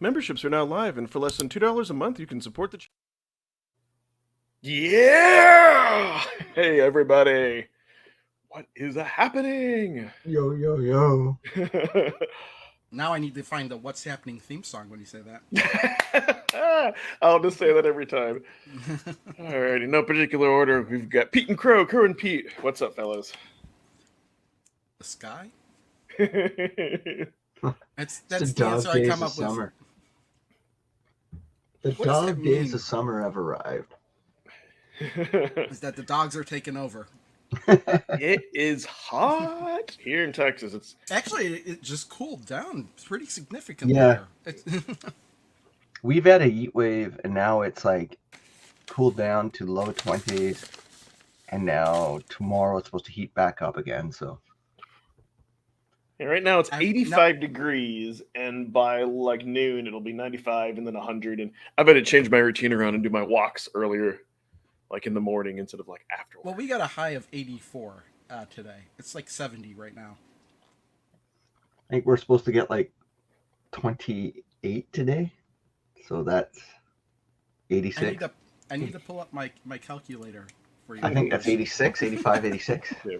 Memberships are now live, and for less than $2 a month, you can support the Yeah! Hey, everybody. What is happening? Yo, yo, yo. Now I need to find the What's Happening theme song when you say that. I'll just say that every time. Alrighty, no particular order. We've got Pete and Crow and Pete. What's up, fellas? The sky? It's That's the the answer dog I days come of up with. summer. The What does that dog days mean? of summer have arrived. Is that the dogs are taking over? It is hot here in Texas. It's Actually, it just cooled down pretty significantly Yeah. here. We've had a heat wave, and now it's like cooled down to low 20s, and now tomorrow it's supposed to heat back up again. So and right now it's I've 85 degrees, and by like noon it'll be 95 and then 100. And I've had to change my routine around and do my walks earlier, like in the morning instead of like after Well, work. we got a high of 84 today. It's like 70 right now. I think we're supposed to get like 28 today. So that's I 86. need to pull up my calculator for you. I think that's 86, 85, 86. Yeah.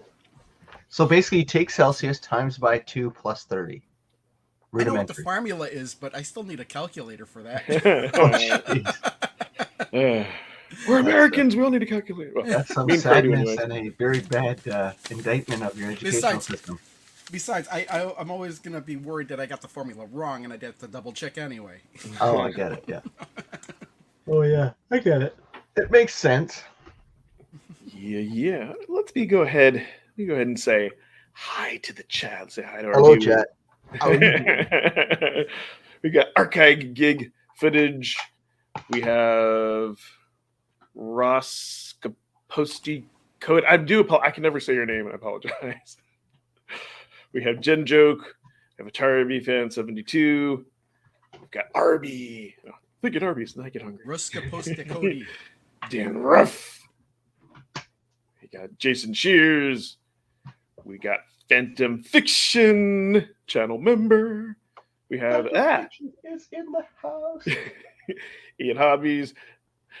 So basically, take Celsius times by 2 plus 30. I know what the Rudimentary. formula is, but I still need a calculator for that. Oh, jeez. We're Americans. We all need to calculate. Well, That's some me and Crow do sadness anyway. and a very bad indictment of your educational Besides- system. Besides, I'm always gonna be worried that I got the formula wrong, and I'd have to double check anyway. Oh, I get it. Yeah. Oh, yeah. I get it. It makes sense. Yeah. Let me go ahead and say hi to the chat. Say hi to our Hello, viewers. chat. How are you doing? We got archive gig footage. We have Ross Kaposti Code. I can never say your name. I apologize. We have Jen Joke. We have Atari Fan 72. We've got Arby. Oh, look at Arby's and I get hungry. Ruska Posta Cody. Dan Ruff. We got Jason Shears. We got Phantom Fiction channel member. We have is in the house. Ian Hobbies.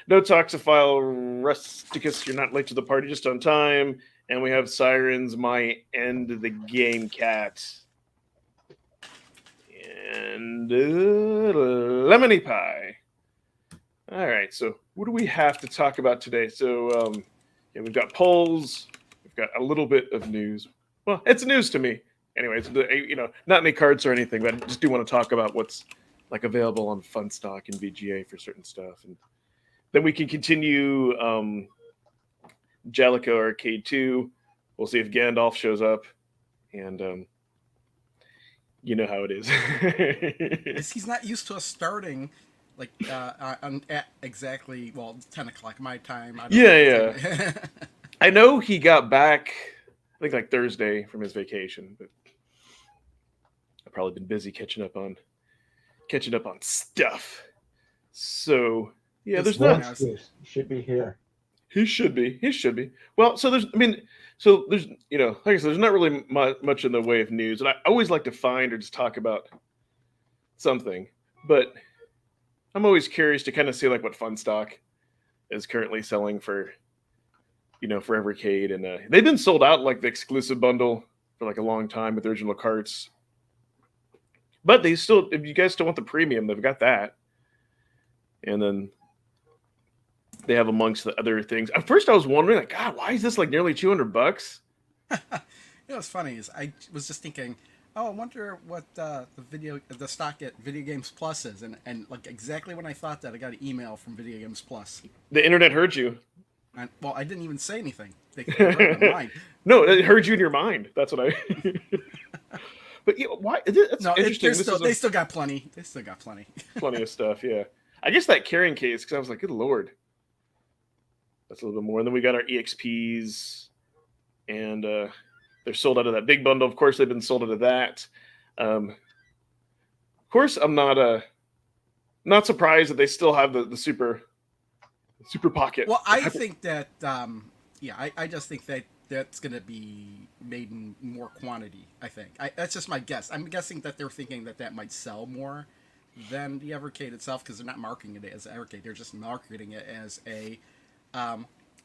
No Toxophile Rusticus, you're not late to the party, just on time. And we have Sirens, My End the Game Cat. And Lemony Pie. All right, so what do we have to talk about today? So we've got polls. We've got a little bit of news. Well, it's news to me. Anyways, not any cards or anything, but I just do want to talk about what's like available on Funstock and VGA for certain stuff. And then we can continue Jaleco Arcade 2. We'll see if Gandalf shows up. And you know how it is. He's not used to us starting like at exactly 10 o'clock my time. I don't Yeah. I know he got back, I think like Thursday from his vacation, but I've probably been busy catching up on stuff. So yeah, It's there's fine. not. He should be here. He should be. Well, so there's like I said, there's not really much in the way of news, and I always like to find or just talk about something, but I'm always curious to kind of see like what Funstock is currently selling for Evercade, and they've been sold out like the exclusive bundle for like a long time with the original carts. But if you guys still want the premium, they've got that. And then they have amongst the other things. At first I was wondering, like, God, why is this like nearly $200? You know what's funny is I was just thinking, I wonder what the stock at Video Games Plus is, and like exactly when I thought that, I got an email from Video Games Plus. The internet heard you. And, I didn't even say anything. They read my mind. No, it heard you in your mind. That's what I. But why? It's No, interesting. they still got plenty. They still got plenty. Plenty of stuff. Yeah, I guess that carrying case, because I was like, good lord, that's a little bit more. And then we got our EXPs, and they're sold out of that big bundle. Of course, they've been sold out of that. Of course, I'm not surprised that they still have the super pocket. Well, I think that I just think that that's going to be made in more quantity. I think that's just my guess. I'm guessing that they're thinking that might sell more, than the Evercade itself because they're not marketing it as Evercade. They're just marketing it as a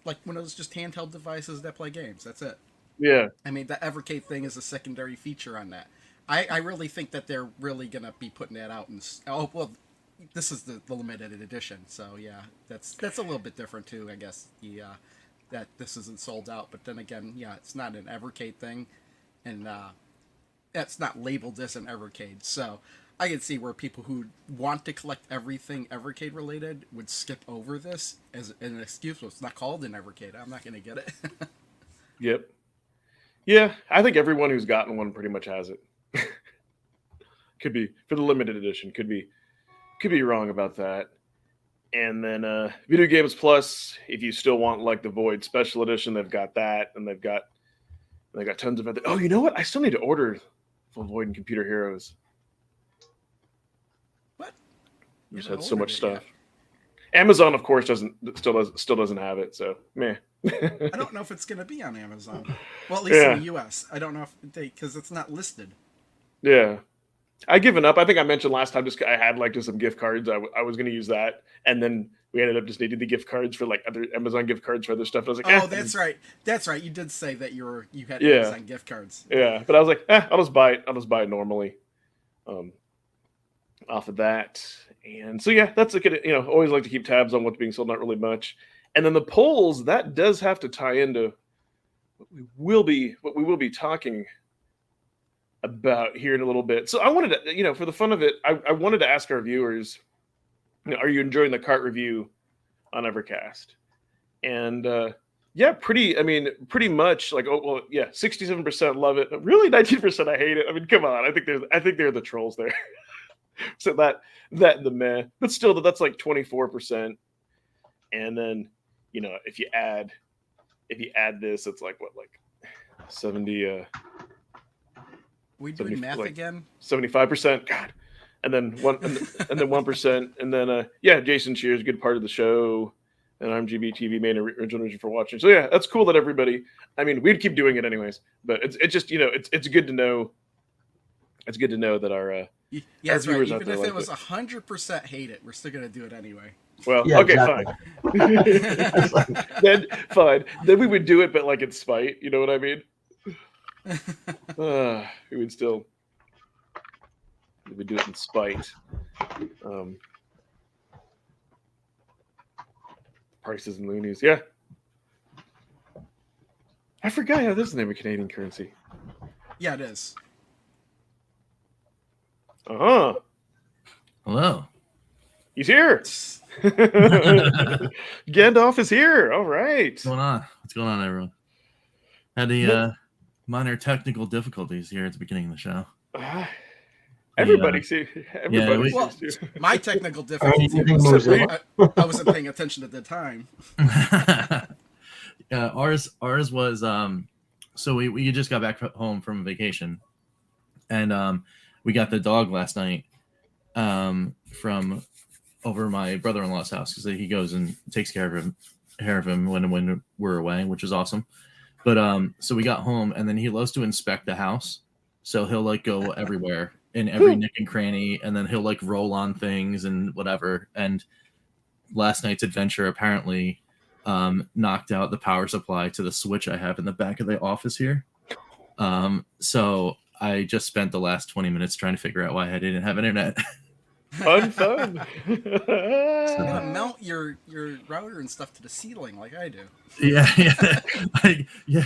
like one of those just handheld devices that play games. That's it. Yeah. I mean, the Evercade thing is a secondary feature on that. I really think that they're really gonna be putting that out. Oh well, this is the limited edition, so yeah, that's a little bit different too. I guess that this isn't sold out, but then again, yeah, it's not an Evercade thing, and that's not labeled as an Evercade. So I can see where people who want to collect everything Evercade related would skip over this as an excuse. Well, it's not called an Evercade. I'm not gonna get it. Yep. Yeah, I think everyone who's gotten one pretty much has it. Could be for the limited edition. Could be wrong about that. And then Video Games Plus, if you still want like the Void Special Edition, they've got that, and they've got tons of other. Oh, you know what? I still need to order Full Void and Computer Heroes. What? Just You had so haven't much ordered it stuff. Amazon, of course, still doesn't have it. So meh. I don't know if it's going to be on Amazon. Well, at least Yeah. in the U.S. I don't know if because it's not listed. Yeah. I given up. I think I mentioned last time. I had like just some gift cards. I was going to use that, and then we ended up just needing the gift cards for like other Amazon gift cards for other stuff. And I was like, Oh, that's right. That's right. You did say that you had Yeah. Amazon gift cards. yeah. But I was like, I'll just buy it. I'll just buy it normally, off of that. And so yeah, that's a good. Always like to keep tabs on what's being sold. Not really much. And then the polls that does have to tie into what we will be talking about here in a little bit. So I wanted to, for the fun of it, I wanted to ask our viewers, are you enjoying the cart review on Evercast? And yeah, pretty much like, oh well, yeah, 67% love it. Really, 19% I hate it. I mean, come on, I think they're the trolls there. So that the meh, but still, that's like 24%. And then, if you add this, it's like what, like 70. We doing 70, math like, again? 75%. God. And then 1%. And then yeah, Jason Shears, good part of the show. And RMGB TV main original reason for watching. So yeah, that's cool that everybody. I mean, we'd keep doing it anyways, but it's just it's good to know. It's good to know that our Yeah, our that's right. viewers out Even there if like it was it. 100% hate it, we're still gonna do it anyway. Well, Yeah, okay, exactly. fine. Then fine. Then we would do it, but like in spite. You know what I mean? We would do it in spite. Prices and loonies, yeah. I forgot how this is the name of Canadian currency. Yeah, it is. Hello. He's here. Gandalf is here. All right. What's going on? What's going on, everyone? Had the minor technical difficulties here at the beginning of the show. Everybody we- Well, seems to. my technical difficulty Anything was moves I wasn't paying attention at the time. Ours was so we just got back home from vacation, and we got the dog last night from over my brother-in-law's house because he goes and takes care of him when we're away, which is awesome. But so we got home, and then he loves to inspect the house, so he'll like go everywhere in every nook and cranny, and then he'll like roll on things and whatever. And last night's adventure apparently knocked out the power supply to the switch I have in the back of the office here. So I just spent the last 20 minutes trying to figure out why I didn't have internet. Fun. You're gonna mount your router and stuff to the ceiling like I do. yeah,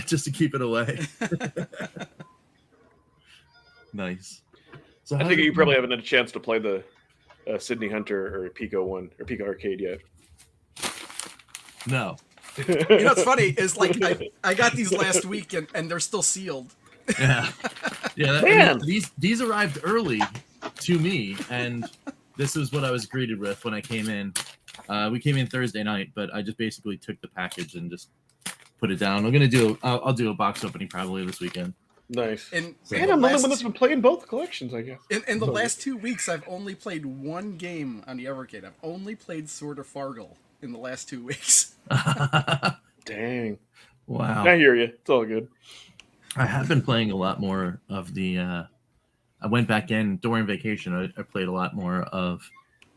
just to keep it away. Nice. So I think you probably haven't had a chance to play the Sydney Hunter or Pico one or Pico Arcade yet. No. You know what's funny is like I got these last week and they're still sealed. Yeah. Man. These arrived early to me, and this is what I was greeted with when I came in. We came in Thursday night, but I just basically took the package and just put it down. I'll do a box opening probably this weekend. Nice. And Man, I'm the only one that's been playing both collections, I guess. in the last 2 weeks, I've only played one game on the Evercade. I've only played Sword of Fargle in the last 2 weeks. Dang. Wow. I hear you. It's all good. I have been playing a lot more of the I went back in during vacation. I played a lot more of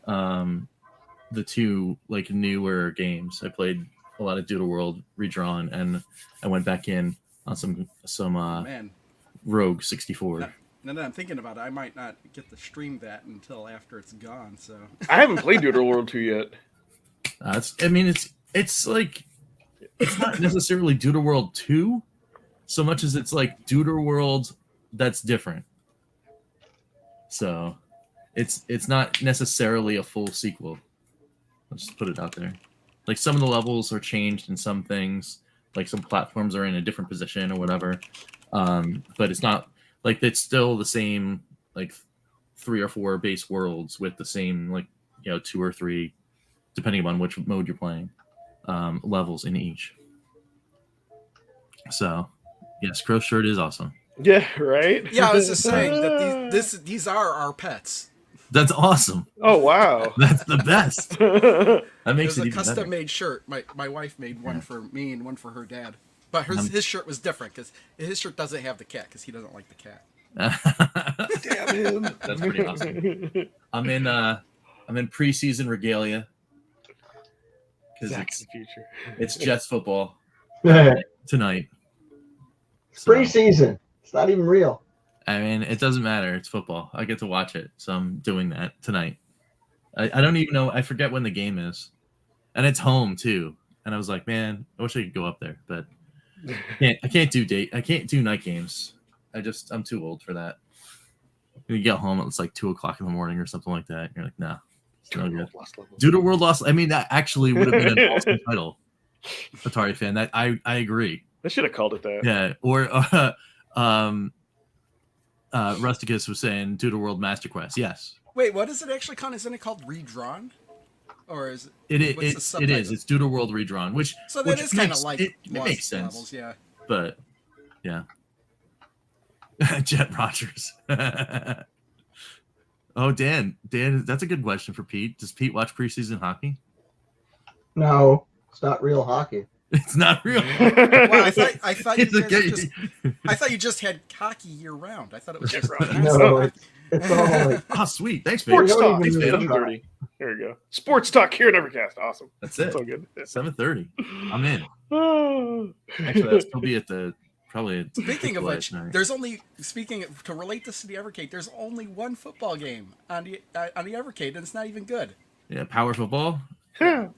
the two like newer games. I played a lot of Doodle World Redrawn, and I went back in on some Man, Rogue 64. now that I'm thinking about it, I might not get to stream that until after it's gone. So I haven't played Doodle World 2 yet. It's like it's not necessarily Doodle World 2 so much as it's like Doodle World that's different. So it's not necessarily a full sequel. I'll just put it out there. Like some of the levels are changed and some things, like some platforms are in a different position or whatever. But it's not like it's still the same like 3 or 4 base worlds with the same like 2 or 3, depending upon which mode you're playing, levels in each. So yes, Crow Shirt is awesome. Yeah, right? yeah, I was just saying that these are our pets. That's awesome. Oh, wow. That's the best. That It makes was it a even better. custom-made shirt. My wife made one for me and one for her dad. But his shirt was different because his shirt doesn't have the cat because he doesn't like the cat. Damn him. That's pretty awesome. I'm in preseason regalia because Zach's the future. it's Jets football It's tonight. So, preseason. It's not even real. I mean, it doesn't matter. It's football. I get to watch it, so I'm doing that tonight. I don't even know. I forget when the game is, and it's home too. And I was like, man, I wish I could go up there, but I can't do night games. I'm too old for that. You get home, it's like 2:00 in the morning or something like that. You're like, nah, it's no good. Doodle World lost. I mean, that actually would have been an awesome title. Atari fan. That I agree. I should have called it that. Yeah. Or Rusticus was saying Doodle World Master Quest. Yes. Wait, what is it actually called? Isn't it called Redrawn? Or is It what's the is. subtitle? It's Doodle World Redrawn, which So that is kind of like it Lost makes sense. Levels, yeah. But yeah. Jet Rogers. Oh, Dan, that's a good question for Pete. Does Pete watch preseason hockey? No, it's not real hockey. It's not real. Well, I thought It's you okay. guys I thought you just had hockey year round. I thought it was just No, it's all like Oh, sweet. Thanks, Sports man. talk. Thanks, It's man. 7:30. There you go. Sports talk here at Evercast. Awesome. That's it. That's all good. 7:30. I'm in. Oh. Actually, I'll still be at probably. Speaking of Chick-fil-A which, tonight. there's only to relate this to the Evercade. There's only one football game on the Evercade, and it's not even good. Yeah, power football. Yeah.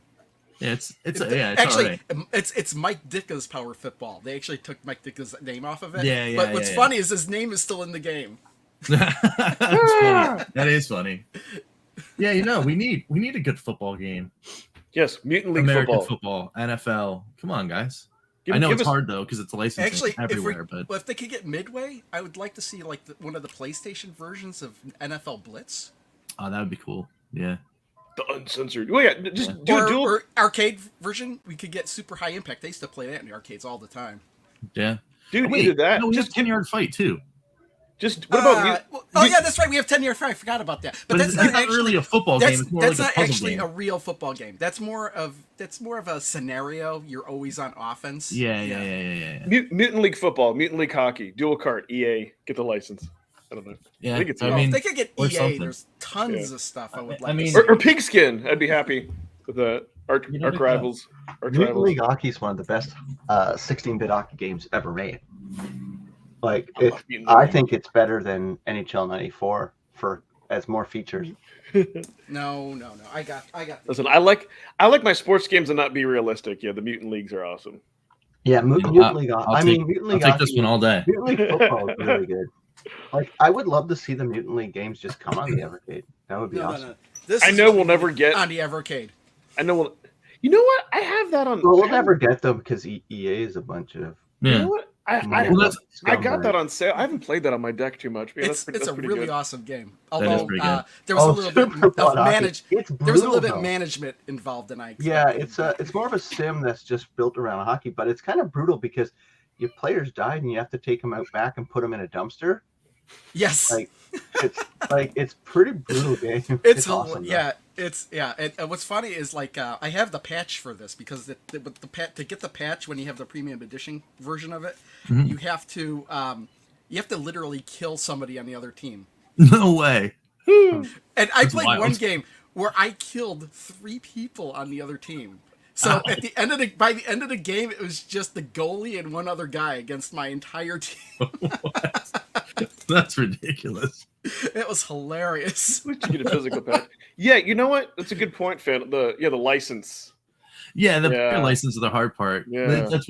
Yeah, it's Actually, all right. it's Mike Ditka's Power Football. They actually took Mike Ditka's name off of it. Yeah, But what's yeah. funny is his name is still in the game. That's funny. That is funny. Yeah, we need a good football game. Yes, Mutant League American football. NFL. Come on, guys. Give- I know give it's us- hard though because it's licensed Actually, everywhere. But if they could get Midway, I would like to see like one of the PlayStation versions of NFL Blitz. oh, that would be cool. Yeah. The uncensored. Well, yeah, just Yeah. do a Or, dual. or arcade version, we could get Super High Impact. They used to play that in the arcades all the time. Yeah. Dude, Wait, either that. no, we have just 10-yard fight too. Just what about yeah, that's right. We have 10-year fight. I forgot about that. But that's it's not not actually really a football game. It's more that's like not a puzzle actually game. a real football game. That's more of a scenario. You're always on offense. Yeah. Mutant League football, Mutant League hockey, dual cart, EA, get the license. I don't know. Yeah, I think it's. I Well, mean, if they could get or EA, something. there's tons of stuff I would I like. mean- to see. or Pigskin. I'd be happy with the Arch You never know. Rivals. Arch Mutant Rivals. League Hockey is one of the best 16-bit hockey games ever made. Like, I love Mutant I League. think it's better than NHL '94 as more features. No. I got. Listen, I like my sports games and not be realistic. Yeah, the Mutant Leagues are awesome. Yeah, Mutant League. Mutant I'll League take this Hockey. one all day. Mutant League football is really good. Like, I would love to see the Mutant League games just come on the Evercade. That would be awesome. No. This I is know what we'll we never need get- on the Evercade. I know. You know what? I have that on. Well, we'll never get them because EA is a bunch of. You Yeah. know what? I got that on sale. I haven't played that on my deck too much. But yeah, It's that's a pretty really good. awesome game. is Although pretty good. there was a Oh, little bit Super of Quad Hockey. manage. It's There was a little brutal, bit though. management involved, and I. Yeah, it's more of a sim that's just built around hockey, but it's kind of brutal because your players died and you have to take them out back and put them in a dumpster. Yes. Like, it's pretty brutal game. It's awesome. though. yeah, And what's funny is like I have the patch for this because with the to get the patch when you have the premium edition version of it, Mhm. you have to literally kill somebody on the other team. No way. And I That's played wild. one game where I killed 3 people on the other team. So at the end of by the end of the game, it was just the goalie and one other guy against my entire team. That's ridiculous. It was hilarious. At least you get a physical patch. Yeah, you know what? That's a good point, Fan. The license. Yeah, the Yeah. player license is the hard part. Yeah. That's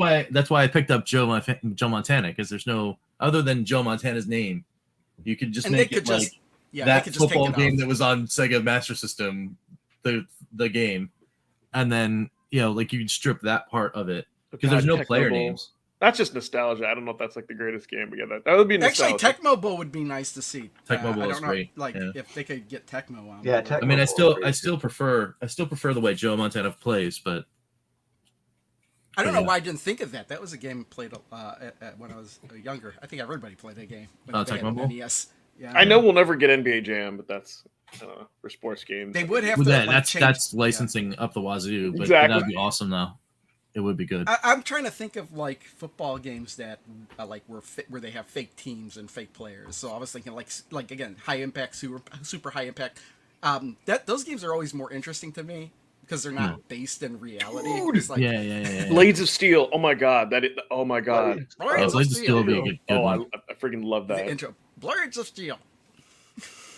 why I picked up Joe Montana, because there's no other than Joe Montana's name. You could just And make they it could like just they that could just take football it game off. that was on Sega Master System, the game, and then like you could strip that part of it because there's no God, player Tecmo Bowl. names. That's just nostalgia. I don't know if that's like the greatest game, but yeah, that would be nostalgia. Actually, Tecmo Bowl would be nice to see. Tecmo Bowl I is don't know, great, like yeah. if they could get Tecmo on. Yeah, board. I mean, I Tecmo still prefer the way Joe Montana plays, but I don't know yeah. why I didn't think of that. That was a game played when I was younger. I think everybody played that game. When they had Tecmo an Bowl? NES. Yeah, I know we'll never get NBA Jam, but that's for sports games. they would have with to. that, like, change. that's licensing up the wazoo. But Exactly. that would be awesome, though. It would be good. I'm trying to think of like football games that like where they have fake teams and fake players. So I was thinking like again, high impact, super high impact. Those games are always more interesting to me because they're not based in reality. Dude. It's like, Yeah. Blades of Steel. Oh my god, oh my god. Blades Blades of Steel would be a good Oh, one. I freaking love the that. intro, Blades of Steel.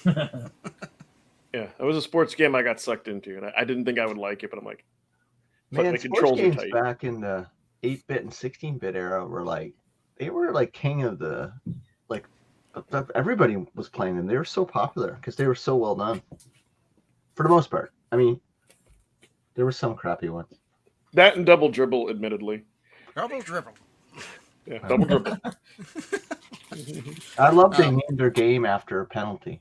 Yeah, it was a sports game I got sucked into, and I didn't think I would like it, but I'm like, fuck, Man, the sports controls are games tight. back in the 8-bit and 16-bit era were like king of the everybody was playing them. They were so popular because they were so well done. For the most part, I mean, there were some crappy ones. That and Double Dribble, admittedly. Double dribble. Yeah, Double Dribble. I love they named their game after a penalty.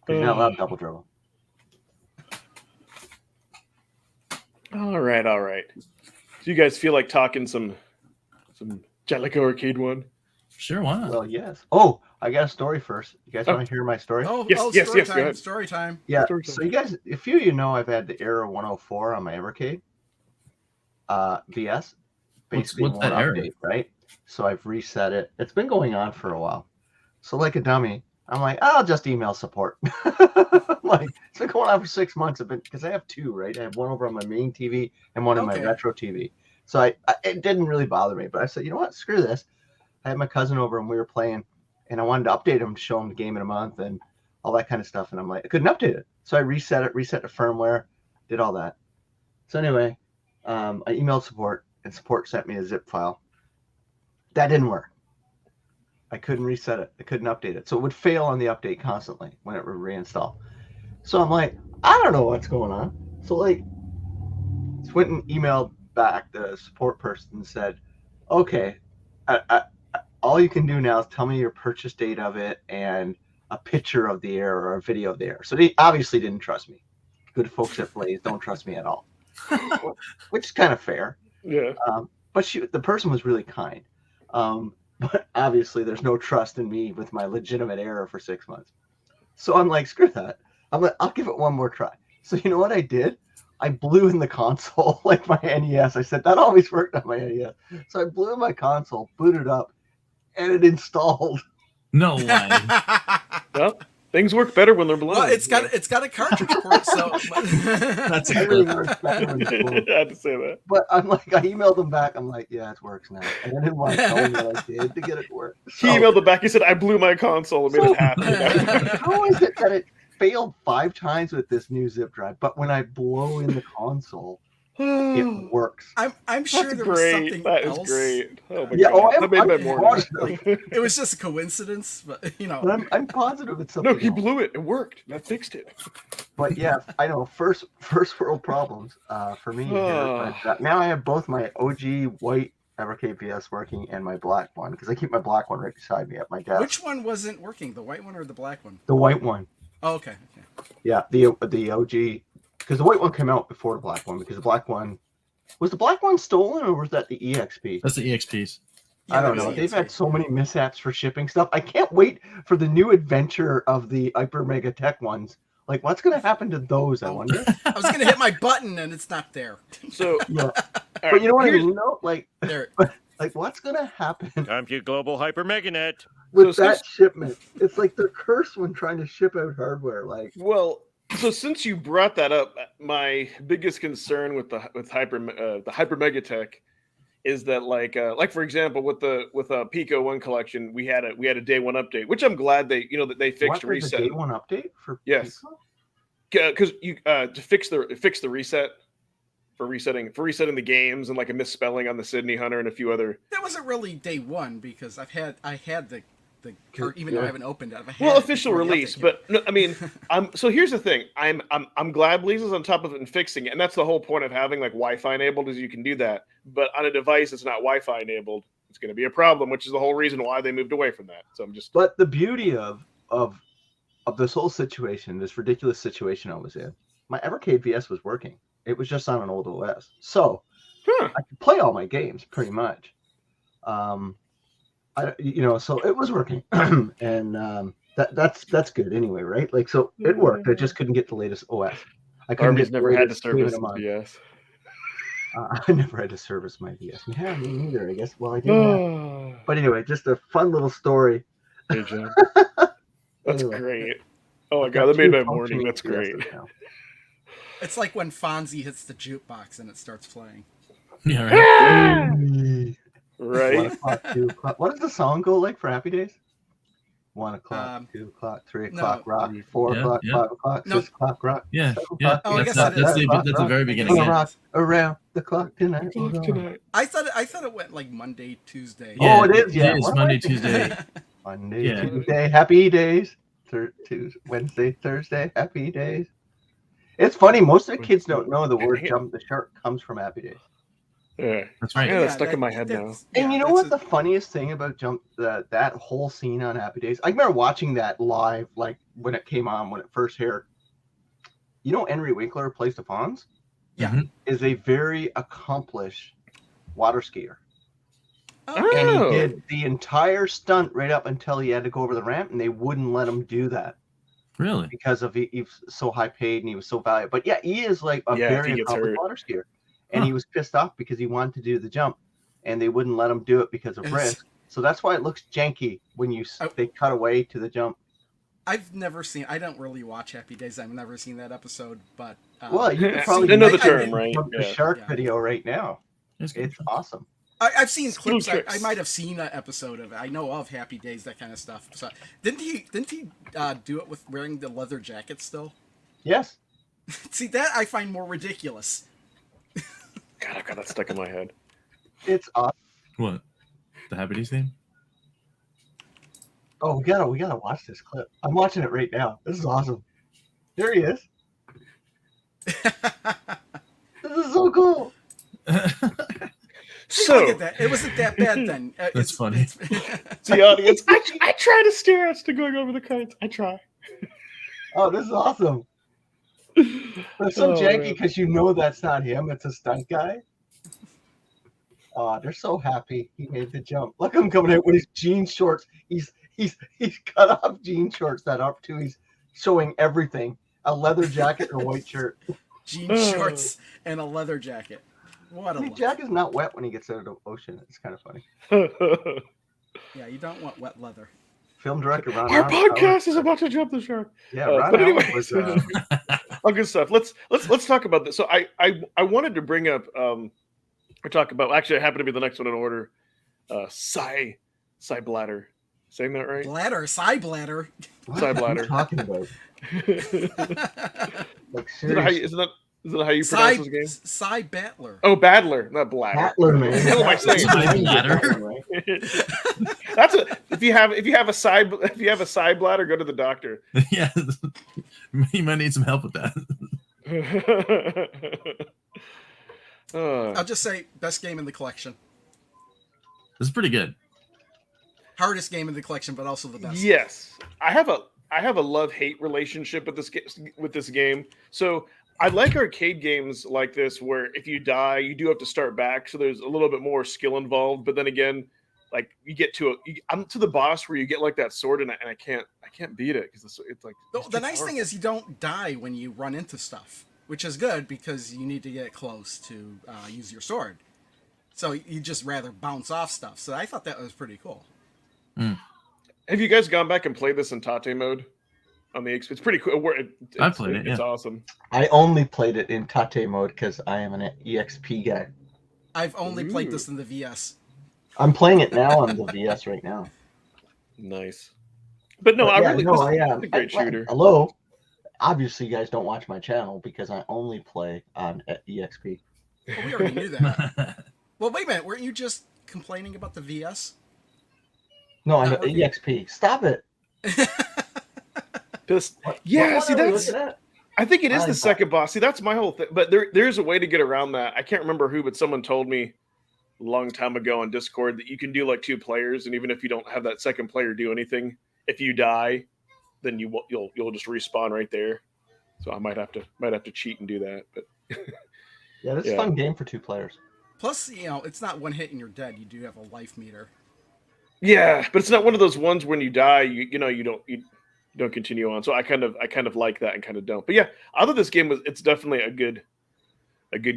You're not allowed double dribble. All right. Do you guys feel like talking some Jaleco Arcade 1? Sure, why not? Well, yes. Oh, I got a story first. You guys want to hear my story? Oh, Yes, story go time. ahead. Story time. Yeah. Story So time. you guys, a few of you know I've had the Error 104 on my Evercade VS. Basically what's that one error? update, right? So I've reset it. It's been going on for a while. So like a dummy, I'm like, I'll just email support. Like it's been going on for 6 months. Because I have two, right? I have one over on my main TV and one in my Okay. retro TV. So it didn't really bother me, but I said, you know what? Screw this. I had my cousin over and we were playing, and I wanted to update him, show him the game in a month and all that kind of stuff. And I'm like, I couldn't update it. So I reset the firmware, did all that. So anyway, I emailed support and support sent me a zip file. That didn't work. I couldn't reset it. I couldn't update it. So it would fail on the update constantly when it would reinstall. So I'm like, I don't know what's going on. So like, went and emailed back the support person and said, okay, all you can do now is tell me your purchase date of it and a picture of the error or a video of the error. So they obviously didn't trust me. Good folks at Blaze don't trust me at all, which is kind of fair. Yeah. But the person was really kind. But obviously there's no trust in me with my legitimate error for 6 months. So I'm like, screw that. I'm like, I'll give it one more try. So you know what I did? I blew in the console like my NES. I said that always worked on my NES. So I blew in my console, booted up, and it installed. No way. Well, things work better when they're blown. Well, it's got a cartridge port, so That's Everything incredible. works better when it's blown. I had to say that. But I'm like, I emailed them back. I'm like, yeah, it works now. And I didn't want to tell them what I did to get it to work. He emailed it back. He said, I blew my console and made it happen. How is it that it failed 5 times with this new zip drive, but when I blow in the console, it works? I'm sure That's there was great. something That else. is great. Oh my Yeah, god. oh, That made my I'm morning. positive. It was just a coincidence, but But I'm positive it's something No, he else. blew it. It worked. That fixed it. But yeah, I know first world problems for me. Here, but, now I have both my OG white Evercade VS working and my black one because I keep my black one right beside me at my desk. Which one wasn't working? The white one or the black one? The white one. Oh, okay. Yeah, the OG, because the white one came out before the black one. Because the black one was the black one stolen or was that the EXP? That's the EXPs. I don't know. They've had so many mishaps for shipping stuff. I can't wait for the new adventure of the Hyper Mega Tech ones. Like, what's going to happen to those? I wonder. I was gonna hit my button and it's not there. So, Yeah, all but right, you know what I here's- mean? Though? Like There. what's going to happen? Compute Global Hyper Meganet. with So that since shipment. It's like they're cursed when trying to ship out hardware. Like, well, so since you brought that up, my biggest concern with the hyper megatech is that like for example with Pico One collection we had a day one update, which I'm glad that they what? fixed There's a reset. day one update for Yes, Pico? because you to fix the reset for resetting the games and like a misspelling on the Sydney Hunter and a few other. That wasn't really day one because I had the card, even though I haven't opened it. I've had Well, it official before the release, update came but no, I mean, so here's the thing. I'm glad Bleezes on top of it and fixing it, and that's the whole point of having like Wi-Fi enabled is you can do that. But on a device that's not Wi-Fi enabled, it's going to be a problem, which is the whole reason why they moved away from that. So I'm just. But the beauty of this whole situation, this ridiculous situation I was in, my Evercade VS was working. It was just on an old OS, so Huh. I could play all my games pretty much. So it was working, and that's good anyway, right? Like, so it worked. I just couldn't get the latest OS. I couldn't Army's get the never had to latest game in service a his month. BS. I never had to service my VS. Yeah, me neither. I guess. Well, I didn't. But anyway, just a fun little story. Hey, John. That's Anyway, great. Oh my I've god, got that made two my morning. functioning That's great. VSs now. It's like when Fonzie hits the jukebox and it starts playing. Yeah, right. One Right? o'clock, 2 o'clock. What does the song go like for Happy Days? 1 o'clock, 2 o'clock, 3 o'clock, rock. 4 o'clock, Yeah. 5 o'clock, No. 6 o'clock, rock. Yeah, 7 yeah. o'clock, Oh, I eight guess o'clock, that is- That's nine o'clock, the rock. very I beginning. guess Gonna it Yeah. rock is. around the clock tonight. Clock tonight. I thought it went like Monday, Tuesday. Oh, it is, yeah. It is What am I Monday, thinking? Tuesday. Monday, Yeah. Tuesday, happy days. Tuesday, Wednesday, Thursday, happy days. It's funny. Most of the kids don't know the word "jump the shark" comes from Happy Days. Yeah. That's right. Yeah, that's stuck in my head now. that's- And yeah, you know that's what the funniest thing about that whole scene on Happy Days? I remember watching that live, like when it came on, when it first aired. You know, Henry Winkler plays the Fonz. Yeah. Mhm. Is a very accomplished water skier, Oh, and Oh. he did the entire stunt right up until he had to go over the ramp, and they wouldn't let him do that Really? because of he was so high paid and he was so valuable. But yeah, he is like a Yeah, if very he gets accomplished hurt. water skier, and Huh. he was pissed off because he wanted to do the jump, and they wouldn't let him do it because of Yes. risk. So that's why it looks janky when Oh. they cut away to the jump. I've never seen. I don't really watch Happy Days. I've never seen that episode, but Well, you Yeah, could probably I know the I- term, right? jump the Yeah. shark Yeah. video right now. That's good. It's awesome. I've seen Skill clips. I tricks. might have seen an episode of it. I know of Happy Days, that kind of stuff. So didn't he do it with wearing the leather jacket still? Yes. See, that I find more ridiculous. God, I've got that stuck in my head. It's awesome. What? The Happy Days theme? Oh, we gotta watch this clip. I'm watching it right now. This is awesome. There he is. This is so cool. So, Look at that. It wasn't that bad then. That's funny. the audience, I try to steer us to going over the kites. I try. Oh, this is awesome. It's so Oh, janky man. because you know that's not him. It's a stunt guy. Oh, they're so happy he made the jump. Look at him coming out with his jean shorts. He's cut off jean shorts that up too. He's showing everything. A leather jacket or white shirt. Jean shorts and a leather jacket. What a The look. jacket's not wet when he gets out of the ocean. It's kind of funny. Yeah, you don't want wet leather. Film director Ron Our Howard- podcast is about to jump the shark. Yeah, but Ron Howard anyway, was. Oh, good stuff. Let's talk about this. So I wanted to bring up or talk about. Actually, it happened to be the next one in order. Psy Bladder. Saying that right? Bladder, side bladder. What Side are you bladder. talking about? Like seriously. Isn't that how you pronounce this game? Side battler. Oh, Battler, not Bladder. Battler, man. What the hell am I saying? Battler? That's if you have a side bladder, go to the doctor. Yeah. You might need some help with that. I'll just say best game in the collection. This is pretty good. Hardest game in the collection, but also the best. Yes, I have a love-hate relationship with this game. So I like arcade games like this where if you die, you do have to start back. So there's a little bit more skill involved. But then again, like you get I'm to the boss where you get like that sword and I can't beat it because it's like The nice thing is you don't die when you run into stuff, which is good because you need to get close to use your sword. So you just rather bounce off stuff. So I thought that was pretty cool. Have you guys gone back and played this in Tate mode on the XP? It's pretty cool. I've played it, It's yeah. awesome. I only played it in Tate mode because I am an EXP guy. I've only played Ooh. this in the VS. I'm playing it now on the VS right now. Nice. But no, But I yeah, really no, it's a great shooter. Hello. Obviously, you guys don't watch my channel because I only play on EXP. Well, we already knew that. Well, wait a minute. Weren't you just complaining about the VS? No, Not I'm working? EXP. Stop it. Yeah, What see, are we that's. looking at? I think it is I the thought- second boss. See, that's my whole thing. But there's a way to get around that. I can't remember who, but someone told me a long time ago on Discord that you can do like 2 players, and even if you don't have that second player do anything, if you die, then you'll just respawn right there. So I might have to cheat and do that. But Yeah, this is a Yeah. fun game for 2 players. Plus, it's not one hit and you're dead. You do have a life meter. yeah, but it's not one of those ones when you die, you don't continue on. So I kind of like that and kind of don't. But yeah, I thought this game it's definitely a good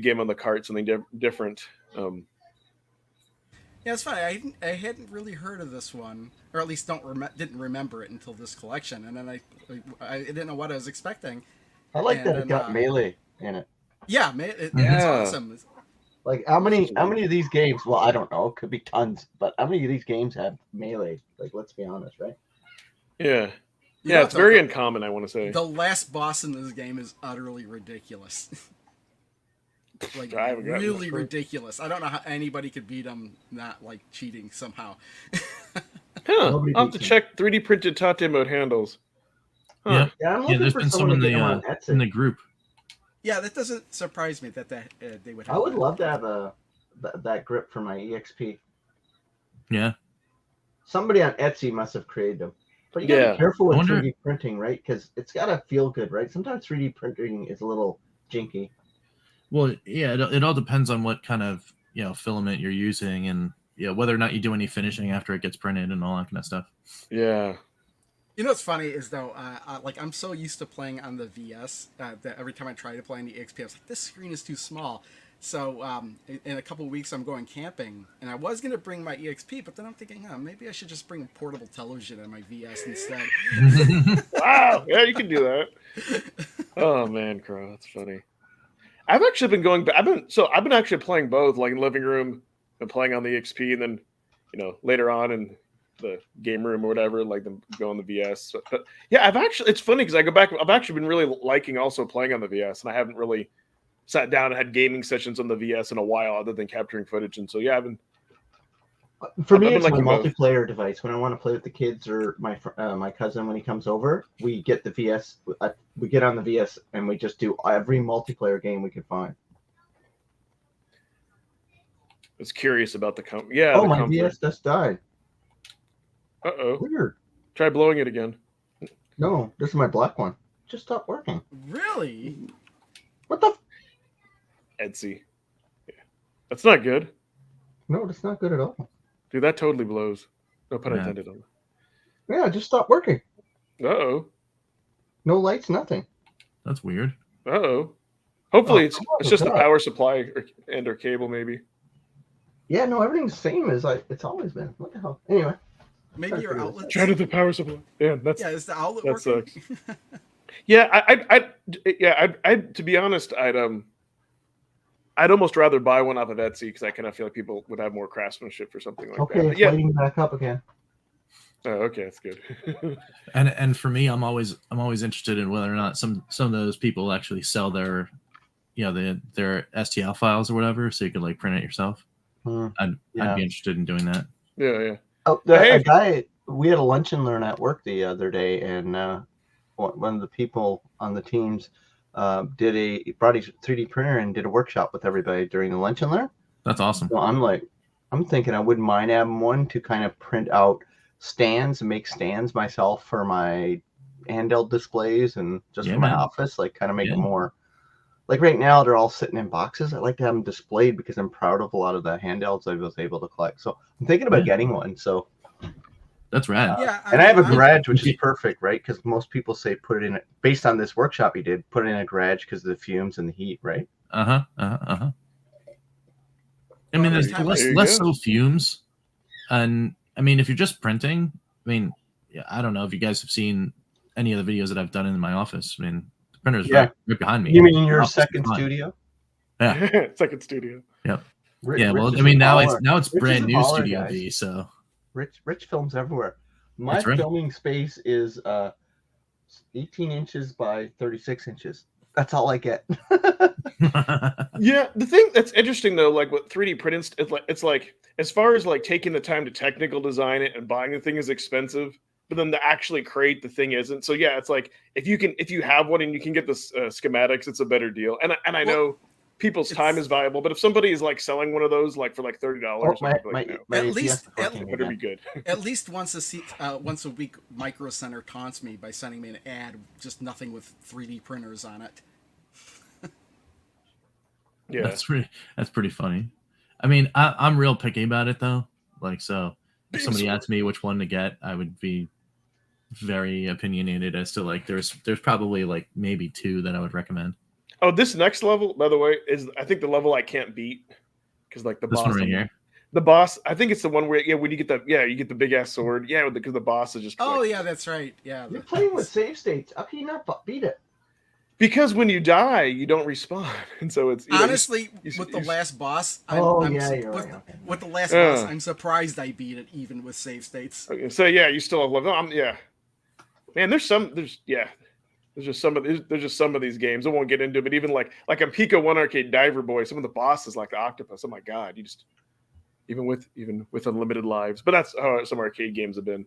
game on the cart, something different. Yeah, it's funny. I hadn't really heard of this one, or at least didn't remember it until this collection, and then I didn't know what I was expecting. I like And that then, it got melee in it. Yeah, it's Yeah. awesome. Like how many of these games? Well, I don't know. It could be tons, but how many of these games have melee? Like, let's be honest, right? Yeah. You Yeah, know it's what, very though? uncommon, I want to say. The last boss in this game is utterly ridiculous. Like, I haven't gotten really this far. ridiculous. I don't know how anybody could beat him not like cheating somehow. Huh. Nobody I'll have to beats check 3D printed Tate mode handles. Huh. Yeah. Yeah, I'm Yeah, looking there's for been some someone in to get them on the Etsy. in the group. Yeah, that doesn't surprise me that they would have I would that. love to have that grip for my EXP. Yeah. Somebody on Etsy must have created them. But you gotta Yeah. be careful I with wonder- 3D printing, right? Because it's gotta feel good, right? Sometimes 3D printing is a little jinky. Well, yeah, it all depends on what kind of filament you're using, and whether or not you do any finishing after it gets printed and all that kind of stuff. Yeah. You know what's funny is though, like I'm so used to playing on the VS that every time I try to play on the XP, I was like, this screen is too small. So in a couple of weeks, I'm going camping, and I was gonna bring my EXP, but then I'm thinking, maybe I should just bring a portable television on my VS instead. Wow. Yeah, you can do that. Oh man, Crow, that's funny. I've actually been going back. I've been actually playing both, like in the living room and playing on the XP, and then later on in the game room or whatever, like them go on the VS. But yeah, it's funny because I go back. I've actually been really liking also playing on the VS, and I haven't really sat down and had gaming sessions on the VS in a while, other than capturing footage. And so yeah, I've been. For me, I've been it's my liking both. multiplayer device. When I want to play with the kids or my cousin when he comes over, we get the VS. We get on the VS and we just do every multiplayer game we can find. I was curious about the yeah. Oh, the my comfort. VS just died. Uh-oh. Weird. Try blowing it again. No, this is my black one. Just stopped working. Really? What the? Etsy. Yeah. That's not good. No, that's not good at all. Dude, that totally blows. No pun Yeah. intended on Yeah, it just stopped working. that. Uh-oh. No lights, nothing. That's weird. Uh-oh. Hopefully Oh, it's just the God. power supply or cable maybe. Yeah, no, everything's the same as it's always been. What the hell? Anyway, Maybe your outlet. Try to the power supply. Yeah, that's Yeah, is the outlet that working? yeah. I'd to be honest, I'd almost rather buy one off of Etsy because I kind of feel like people would have more craftsmanship for something like okay, that. it's Yeah. lighting back up again. Oh, okay, that's good. And for me, I'm always interested in whether or not some of those people actually sell their their STL files or whatever, so you could like print it yourself. I'd be interested in doing that. Yeah. Oh, Hey. a guy. We had a lunch and learn at work the other day, and one of the people on the teams brought his 3D printer and did a workshop with everybody during the lunch and learn. That's awesome. So I'm thinking I wouldn't mind having one to kind of print out stands and make stands myself for my handheld displays and just Yeah, for my man. office, like kind of make Yeah. it more. Like right now, they're all sitting in boxes. I like to have them displayed because I'm proud of a lot of the handhelds I was able to collect. So I'm thinking about Yeah. getting one. So. That's rad. Yeah, And I have a mean, garage, which is Okay. perfect, right? Because most people say put it in, based on this workshop he did, put it in a garage because of the fumes and the heat, right? I mean, there's There less you less go. so fumes, and I mean, if you're just printing, I mean, yeah, I don't know if you guys have seen any of the videos that I've done in my office. I mean, the printer's Yeah. right behind me. You mean your Office is second fine. studio? Yeah. Second studio. Yep. Rich, Yeah. Rich Well, is I mean, a now baller. it's Rich is brand a new baller, Studio guys. B. So Rich films everywhere. My That's right. filming space is 18 inches by 36 inches. That's all I get. Yeah, the thing that's interesting though, like with 3D printing, it's like as far as like taking the time to technical design it and buying the thing is expensive, but then to actually create the thing isn't. So yeah, it's like if you have one and you can get the schematics, it's a better deal. And I know people's time is valuable, but if somebody is like selling one of those like for like $30, Oh, my At APS least- is working better again. be good. At least once a week, Micro Center taunts me by sending me an ad, just nothing with 3D printers on it. Yeah, that's pretty funny. I mean, I'm real picky about it though. Like, so if somebody Sword. asked me which one to get, I would be very opinionated as to like there's probably like maybe two that I would recommend. Oh, this next level, by the way, is I think the level I can't beat because like the This boss one right here. The boss, I think it's the one where when you get you get the big ass sword. Yeah, because the boss is just. Oh like, yeah, that's right. Yeah. You're playing with save states. How can you not beat it? because when you die, you don't respawn, and so it's Honestly, you- with the last boss, Oh, I'm yeah, su- you're with, right, okay. with the last boss, Yeah. I'm surprised I beat it even with save states. Okay, so yeah, you still have level. Man, there's just some of these games. I won't get into it, but even like on Pico One Arcade Diver Boy, some of the bosses like the octopus. Oh my god, you just even with unlimited lives. But that's how some arcade games have been.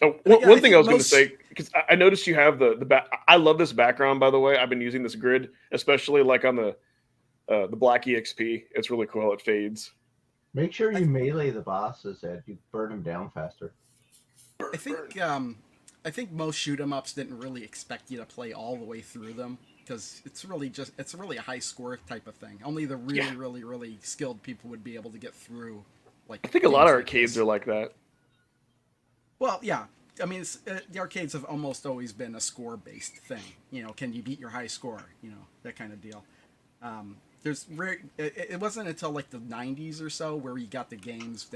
One thing I was going to say, because I noticed you have the back. I love this background, by the way. I've been using this grid, especially like on the Black EXP. It's really cool. It fades. Make sure you melee the bosses, Ed. You burn them down faster. I think most shoot 'em ups didn't really expect you to play all the way through them because it's really a high score type of thing. Only the really skilled people would be able to get through. Like I think a lot of games like arcades this. are like that. Well, yeah. I mean, the arcades have almost always been a score-based thing. You know, can you beat your high score? You know, that kind of deal. It wasn't until like the 90s or so where you got the games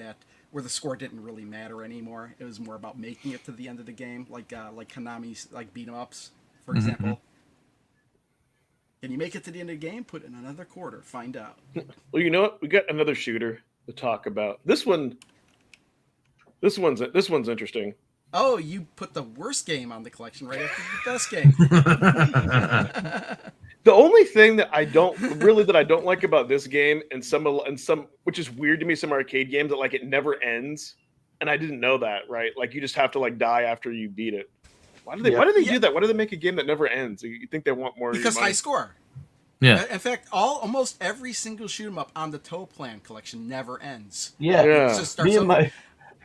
where the score didn't really matter anymore. It was more about making it to the end of the game, like Konami's like beat 'em ups, for example. Can you make it to the end of the game? Put in another quarter. Find out. Well, you know what? We got another shooter to talk about. This one's interesting. Oh, you put the worst game on the collection right after the best game. The only thing that I don't like about this game and some which is weird to me, some arcade games that like it never ends, and I didn't know that, right? Like you just have to like die after you beat it. Why do they do that? Why do they make a game that never ends? You think they want more? Because high score. Yeah. In fact, almost every single shoot 'em up on the Toe Plan collection never ends. Yeah. Yeah. It just starts Me and over. my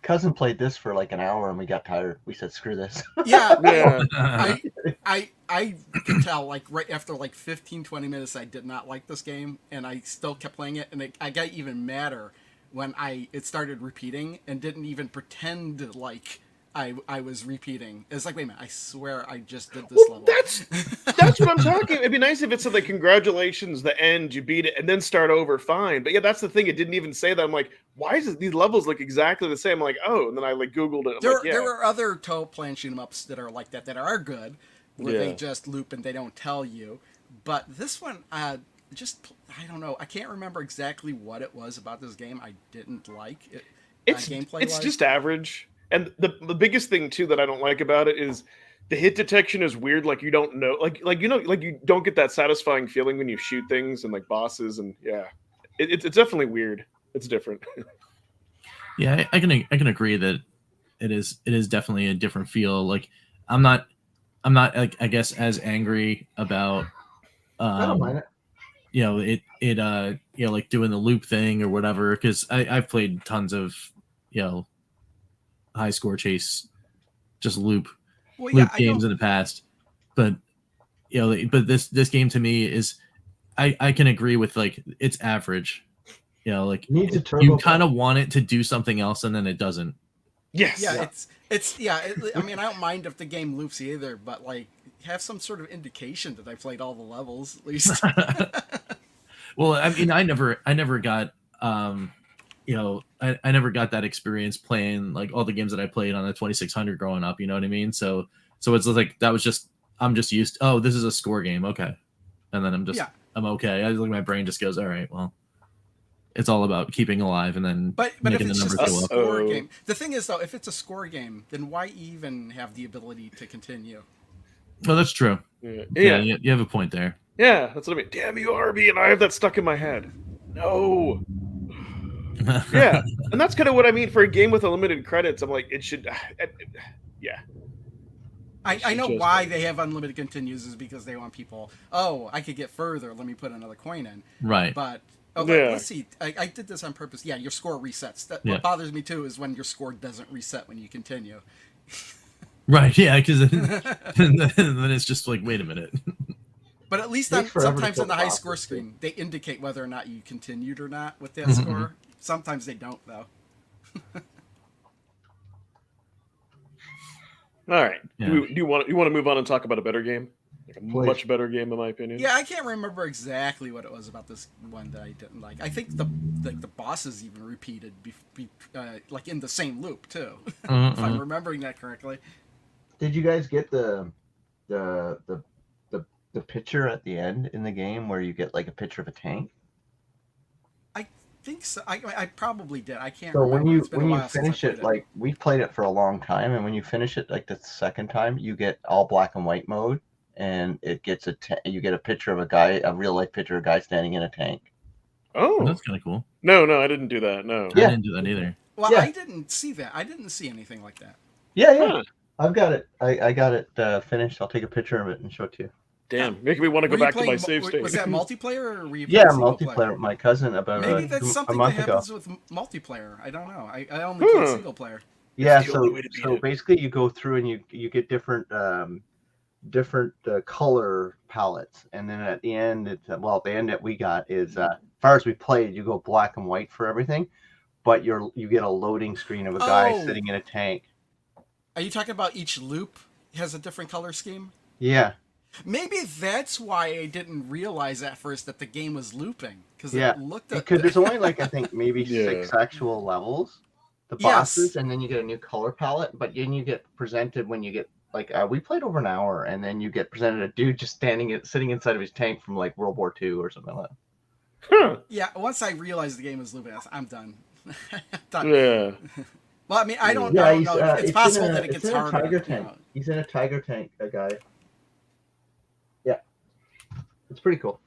cousin played this for like an hour and we got tired. We said, screw this. Yeah, Yeah. I could tell like right after like 15-20 minutes I did not like this game and I still kept playing it and I got even madder when it started repeating and didn't even pretend like I was repeating. It's like, wait a minute, I swear I just did this level. That's what I'm talking. It'd be nice if it said like congratulations, the end, you beat it, and then start over. Fine, but yeah, that's the thing. It didn't even say that. I'm like, why is it these levels look exactly the same? I'm like, oh, and then I like Googled it. There are other Toe Plan shoot 'em ups that are like that are good, where they Yeah. just loop and they don't tell you. But this one, I don't know. I can't remember exactly what it was about this game I didn't like. It's gameplay-wise. just average. And the biggest thing too that I don't like about it is the hit detection is weird. Like you don't know, like you don't get that satisfying feeling when you shoot things and like bosses, and yeah, it's definitely weird. It's different. Yeah, I can agree that it is definitely a different feel. Like I'm not like I guess as angry about I don't mind it. you know you know like doing the loop thing or whatever, because I've played tons of high score chase just loop games in the past, but but this game to me is I can agree with like it's average. Like Needs a turbo you kind of want it to do something else and then it doesn't. Yes. Yeah, I mean, I don't mind if the game loops either, but like have some sort of indication that I played all the levels at least. Well, I mean, I never got I never got that experience playing like all the games that I played on the 2600 growing up. You know what I mean? So it's like that was just I'm just used. Oh, this is a score game, okay, and then I'm okay. My brain just goes, all right, well, it's all about keeping alive and then but if making the it's numbers just a go up. score game, the thing is though, if it's a score game, then why even have the ability to continue? Oh, that's true. Yeah. You have a point there. Yeah, that's what I mean. Damn you, Arby, and I have that stuck in my head. No. Yeah, and that's kind of what I mean for a game with unlimited credits. I'm like, it should. Yeah. I know why they have unlimited continues is because they want people. Oh, I could get further. Let me put another coin in. Right. But let's see. I did this on purpose. Yeah, your score resets. What bothers me too is when your score doesn't reset when you continue. Right. Yeah, because then it's just like, wait a minute. But at least sometimes on the high score screen, they indicate whether or not you continued or not with that score. Sometimes they don't, though. All right. Yeah. Do you want to move on and talk about a better game? Like a much better game, in my opinion. Yeah, I can't remember exactly what it was about this one that I didn't like. I think the bosses even repeated, like in the same loop too, if I'm remembering that correctly. Did you guys get the picture at the end in the game where you get like a picture of a tank? I think so. I probably did. I can't. So remember. when you finish it, like we've played it for a long time, and when you finish it like the second time, you get all black and white mode, and it gets you get a picture of a real life picture of a guy standing in a tank. Oh, that's kind of cool. No, I didn't do that. No, I didn't do that either. Well, I didn't see that. I didn't see anything like that. Yeah. Huh. I've got it. I got it finished. I'll take a picture of it and show it to you. Damn, making me want to go back to my save state. Was that multiplayer or were you multiplayer with my cousin about maybe that's something a month that happens ago. With multiplayer. I don't know. I only played single player. Yeah, so basically you go through and you get different color palettes, and then at the end the end that we got is as far as we played, you go black and white for everything, but you get a loading screen of a guy sitting in a tank. Are you talking about each loop has a different color scheme? Yeah. Maybe that's why I didn't realize at first that the game was looping. Because there's only like I think maybe 6 actual levels, the bosses, and then you get a new color palette. But then you get presented when you get like we played over an hour, and then you get presented a dude just sitting inside of his tank from like World War II or something like that. Huh. Yeah, once I realized the game was looping, I'm done. Done. Yeah. Well, I mean, I don't know. It's possible that it gets harder. Tiger tank. He's in a tiger tank, a guy. Yeah, it's pretty cool.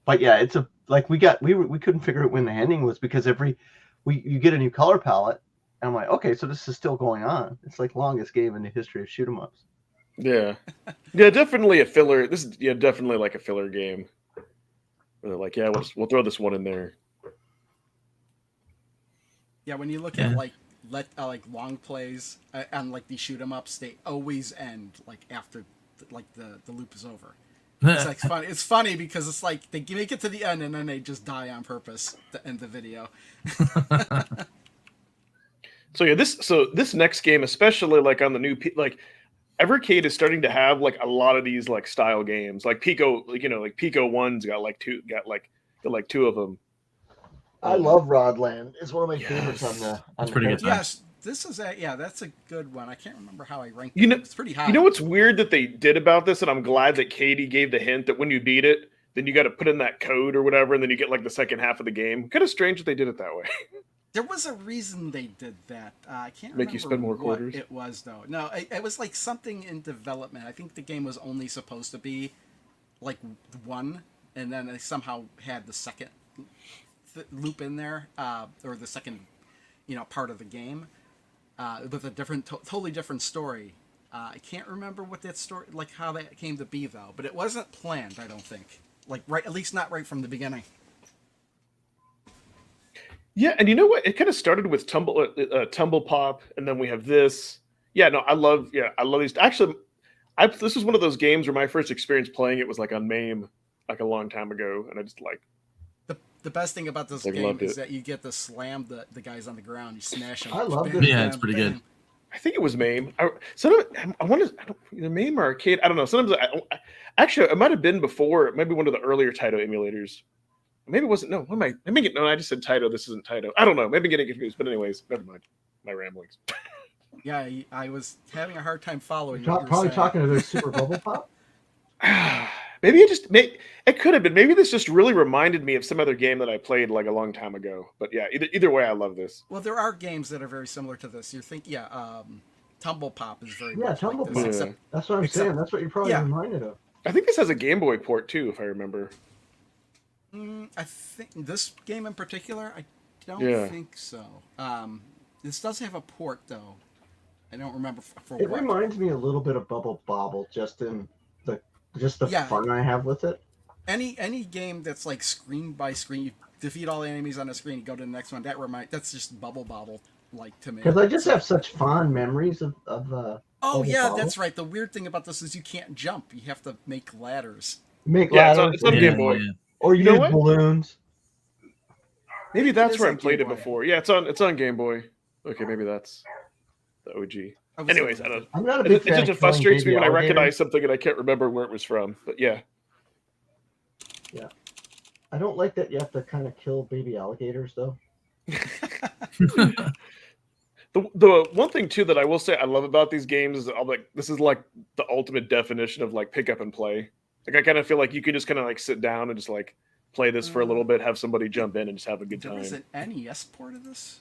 But yeah, it's we couldn't figure out when the ending was because you get a new color palette, and I'm like, okay, so this is still going on. It's like longest game in the history of shoot 'em ups. Yeah, yeah, definitely a filler. This is definitely like a filler game. Where they're like, we'll throw this one in there. Yeah, when you look at like long plays and like these shoot 'em ups, they always end like after the loop is over. It's like funny. It's funny because it's like they make it to the end and then they just die on purpose to end the video. So this next game, especially like on the new like Evercade is starting to have like a lot of these like style games, like Pico, like Pico 1's got like two of them. I love Rodland. It's one of my favorites on the. That's pretty good. Yes, this is that's a good one. I can't remember how I ranked it. It's pretty high. You know what's weird that they did about this, and I'm glad that Katie gave the hint that when you beat it, then you got to put in that code or whatever, and then you get like the second half of the game. Kind of strange that they did it that way. There was a reason they did that. I can't make you spend more quarters. It was though. No, it was like something in development. I think the game was only supposed to be like one, and then they somehow had the second loop in there, or the second, part of the game, with a totally different story. I can't remember what that story, like how that came to be though. But it wasn't planned. I don't think. At least not right from the beginning. Yeah, and you know what? It kind of started with Tumble Pop, and then we have this. Yeah, no, I love these. Actually, this was one of those games where my first experience playing it was like on MAME, like a long time ago, and I just like. The best thing about this game is that you get to slam the guys on the ground. You smash them. I love this. Yeah, it's pretty good. I think it was MAME. I want to either MAME or Arcade. I don't know. Sometimes actually, it might have been before. Maybe one of the earlier Taito emulators. maybe it wasn't. No, what am I? No, I just said Taito. This isn't Taito. I don't know. Maybe I'm getting confused. But anyways, never mind. My ramblings. Yeah, I was having a hard time following. You're what you were probably saying. talking about Super Bubble Pop. Maybe it could have been. Maybe this just really reminded me of some other game that I played like a long time ago. But yeah, either way, I love this. Well, there are games that are very similar to this. You're thinking, Tumble Pop is very Yeah, much Tumble like Pop. this. Yeah. Except, That's what I'm Except- saying. That's what you're probably yeah. reminded of. I think this has a Game Boy port too, if I remember. I think this game in particular, I don't Yeah. think so. This does have a port though. I don't remember for It what. reminds me a little bit of Bubble Bobble, just the Yeah. fun I have with it. Any game that's like screen by screen, you defeat all the enemies on the screen, you go to the next one. That's just Bubble Bobble like to me. Because I just So- have such fond memories of Oh Bubble yeah, Bobble. that's right. The weird thing about this is you can't jump. You have to make ladders. Make Yeah, it's ladders, it's on or, Game Boy. or You know use what? balloons. Maybe It that's is where I on played Game it Boy. before. Yeah, it's on Game Boy. Okay, maybe that's the OG. I was Anyways, I thinking- don't. I'm not a It big fan. just of killing frustrates me baby when I alligators. recognize something and I can't remember where it was from. But yeah. I don't like that you have to kind of kill baby alligators, though. The one thing too that I will say I love about these games is this is like the ultimate definition of like pick up and play. Like I kind of feel like you can just kind of like sit down and just like play this for a little bit, have somebody jump in and just have a good There was time. an NES port of this.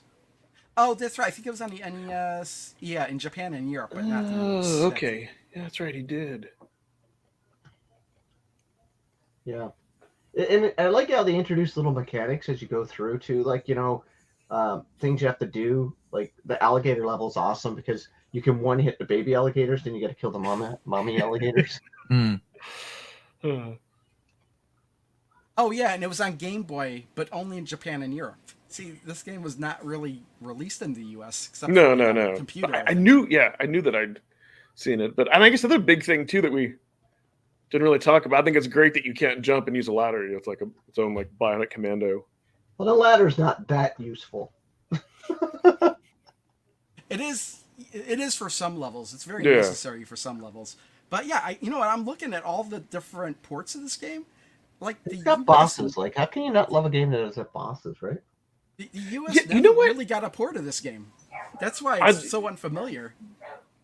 Oh, that's right. I think it was on the NES. Yeah, in Japan and Europe, but not the US. Oh, okay. Yeah, that's right. He did. Yeah. And I like how they introduce little mechanics as you go through, too. Like, things you have to do. Like, the alligator level is awesome because you can one-hit the baby alligators, then you got to kill the mommy alligators. Mm. Oh yeah, and it was on Game Boy, but only in Japan and Europe. See, this game was not really released in the US except No, for no, on the no. computer. I knew that I'd seen it, but and I guess the other big thing too that we didn't really talk about. I think it's great that you can't jump and use a ladder. It's like its own like bionic commando. Well, the ladder's not that useful. It is for some levels. It's very Yeah. necessary for some levels. But yeah, you know what? I'm looking at all the different ports of this game. Like the It's got US bosses. Like, how can you not love a game that has bosses, right? The US Yeah, never you know what? really got a port of this game. That's why I- it's so unfamiliar.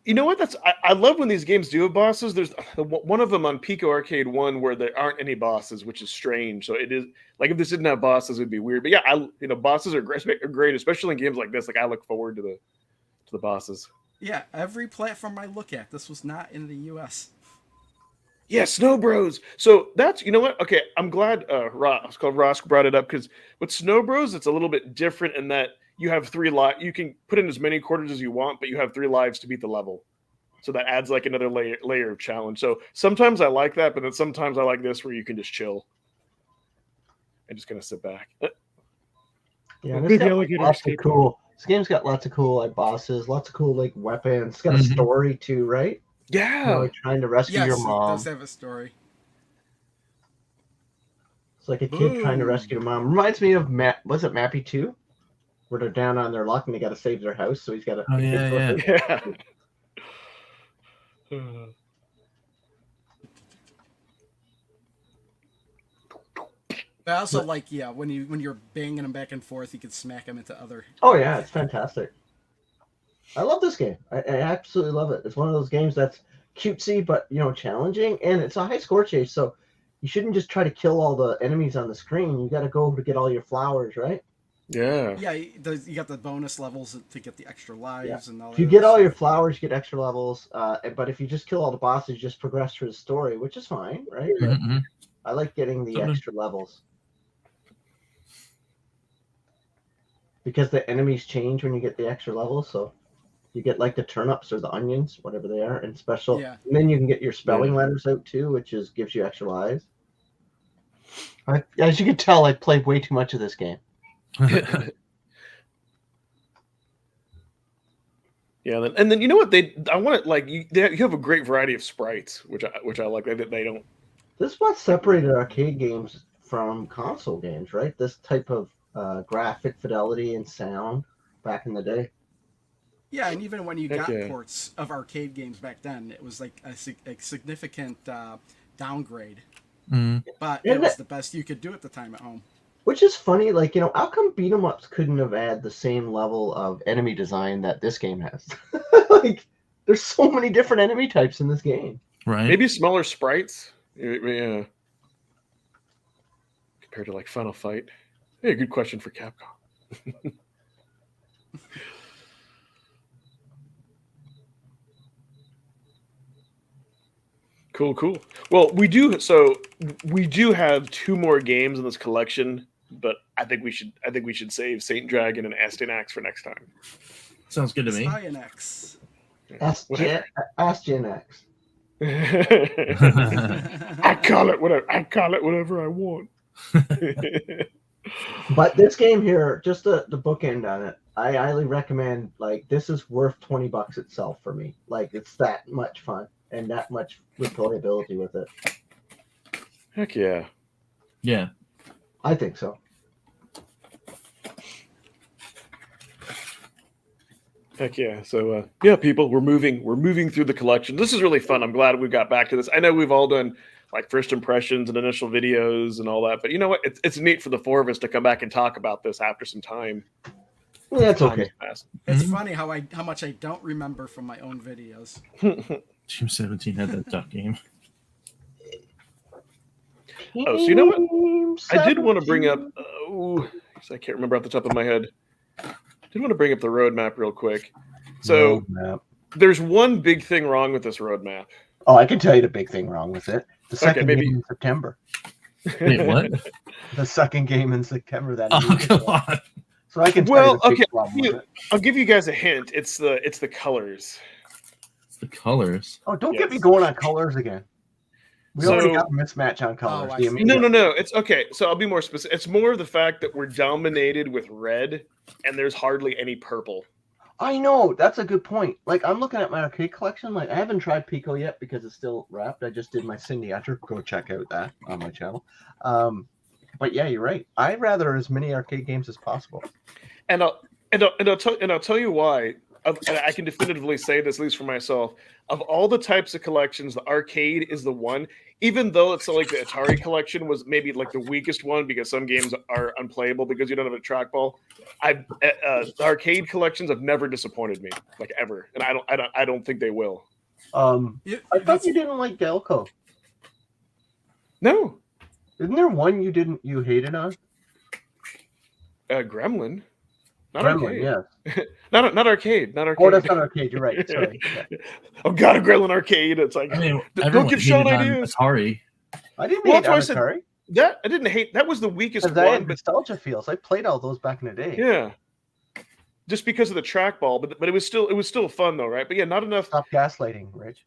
You know what? I love when these games do have bosses. There's one of them on Pico Arcade 1 where there aren't any bosses, which is strange. So it is like if this didn't have bosses, it'd be weird. But yeah, bosses are great, especially in games like this. Like I look forward to the bosses. Yeah, every platform I look at, this was not in the US. Yeah, Snow Bros. So that's you know what? Okay, I'm glad Ross brought it up because with Snow Bros, it's a little bit different in that you have 3 lives. You can put in as many quarters as you want, but you have 3 lives to beat the level. So that adds like another layer of challenge. So sometimes I like that, but then sometimes I like this where you can just chill and just kind of sit back. Yeah, and Big it's got alligator lots of escape. cool. This game's got lots of cool like bosses, lots of cool like weapons. It's got a Mhm. story too, right? Yeah. Like trying to rescue Yes, your it mom. does have a story. It's like a kid trying to Boom. rescue their mom. Reminds me of was it Mappy 2? Where they're down on their luck and they got to save their house, so he's got to. Oh, yeah, yeah. Yeah. But I also like, when you're banging them back and forth, you can smack them into other. Oh yeah, it's fantastic. I love this game. I absolutely love it. It's one of those games that's cutesy but challenging, and it's a high score chase. So you shouldn't just try to kill all the enemies on the screen. You got to go to get all your flowers, right? Yeah. Yeah, you got the bonus levels to get the extra lives and all. If you that get all stuff. your flowers, you get extra levels. But if you just kill all the bosses, you just progress through the story, which is fine, right? But Mhm. I like getting the Something- extra levels. Because the enemies change when you get the extra levels, so you get like the turnips or the onions, whatever they are, and special. Yeah. And then you can get your spelling Yeah. letters out too, which gives you extra lives. As you can tell, I played way too much of this game. Yeah, and then you know what I want it like you have a great variety of sprites, which I like that they don't. This is what separated arcade games from console games, right? This type of graphic fidelity and sound back in the day. Yeah, and even when you Heck got yeah. ports of arcade games back then, it was like a significant downgrade. Mhm. But Yeah, it was the best you could do at the time at home. Which is funny, like, how come beat 'em ups couldn't have had the same level of enemy design that this game has? Like, there's so many different enemy types in this game. Right? Maybe smaller sprites. Yeah. Compared to like Final Fight. Hey, good question for Capcom. Cool. Well, we do have 2 more games in this collection, but I think we should save Saint Dragon and Astyanax for next time. Sounds good to me. Cyanx. Ask Gen X. I call it whatever I want. But this game here, just the bookend on it, I highly recommend. Like, this is worth $20 itself for me. Like, it's that much fun and that much replayability with it. Heck yeah. Yeah. I think so. Heck yeah. So yeah, people, we're moving through the collection. This is really fun. I'm glad we got back to this. I know we've all done like first impressions and initial videos and all that, but you know what? It's neat for the 4 of us to come back and talk about this after some time. Yeah, it's okay. It's funny how much I don't remember from my own videos. Team 17 had that duck game. Oh, so you know what? I did want to bring up. I can't remember off the top of my head. I did want to bring up the roadmap real quick. So Roadmap. there's one big thing wrong with this roadmap. Oh, I can tell you the big thing wrong with it. The second maybe- game in September. Wait, what? The second game in September. That Oh, come on. So I can tell Well, you the big okay. problem with it. I'll give you guys a hint. It's the colors. It's the colors. Oh, don't get me Yes. going on colors again. We So- already got a mismatch on colors. I The see. immediate- No. It's okay. So I'll be more specific. It's more of the fact that we're dominated with red, and there's hardly any purple. I know, that's a good point. Like, I'm looking at my arcade collection. Like, I haven't tried Pico yet because it's still wrapped. I just did my Cindy-Atter. Go check out that on my channel. But yeah, you're right. I'd rather as many arcade games as possible. And I'll tell you why. And I can definitively say this, at least for myself. Of all the types of collections, the arcade is the one. Even though it's like the Atari collection was maybe like the weakest one because some games are unplayable because you don't have a trackball. The arcade collections have never disappointed me, like ever, and I don't think they will. I thought you didn't like Jaleco. No, Isn't there one you hated on? Gremlin, not Gremlin, arcade. yeah. Not arcade. Oh, that's not arcade. You're right. Sorry. Yeah. Oh God, a Gremlin arcade. It's like I mean, don't everyone give Sean hated on ideas. Atari. I didn't Well, hate that's why I said- Atari That I didn't hate. That was the weakest because I one, had but nostalgia feels. I played all those back in the day. yeah, just because of the trackball. But it was still fun though, right? But yeah, not enough. Stop gaslighting, Rich.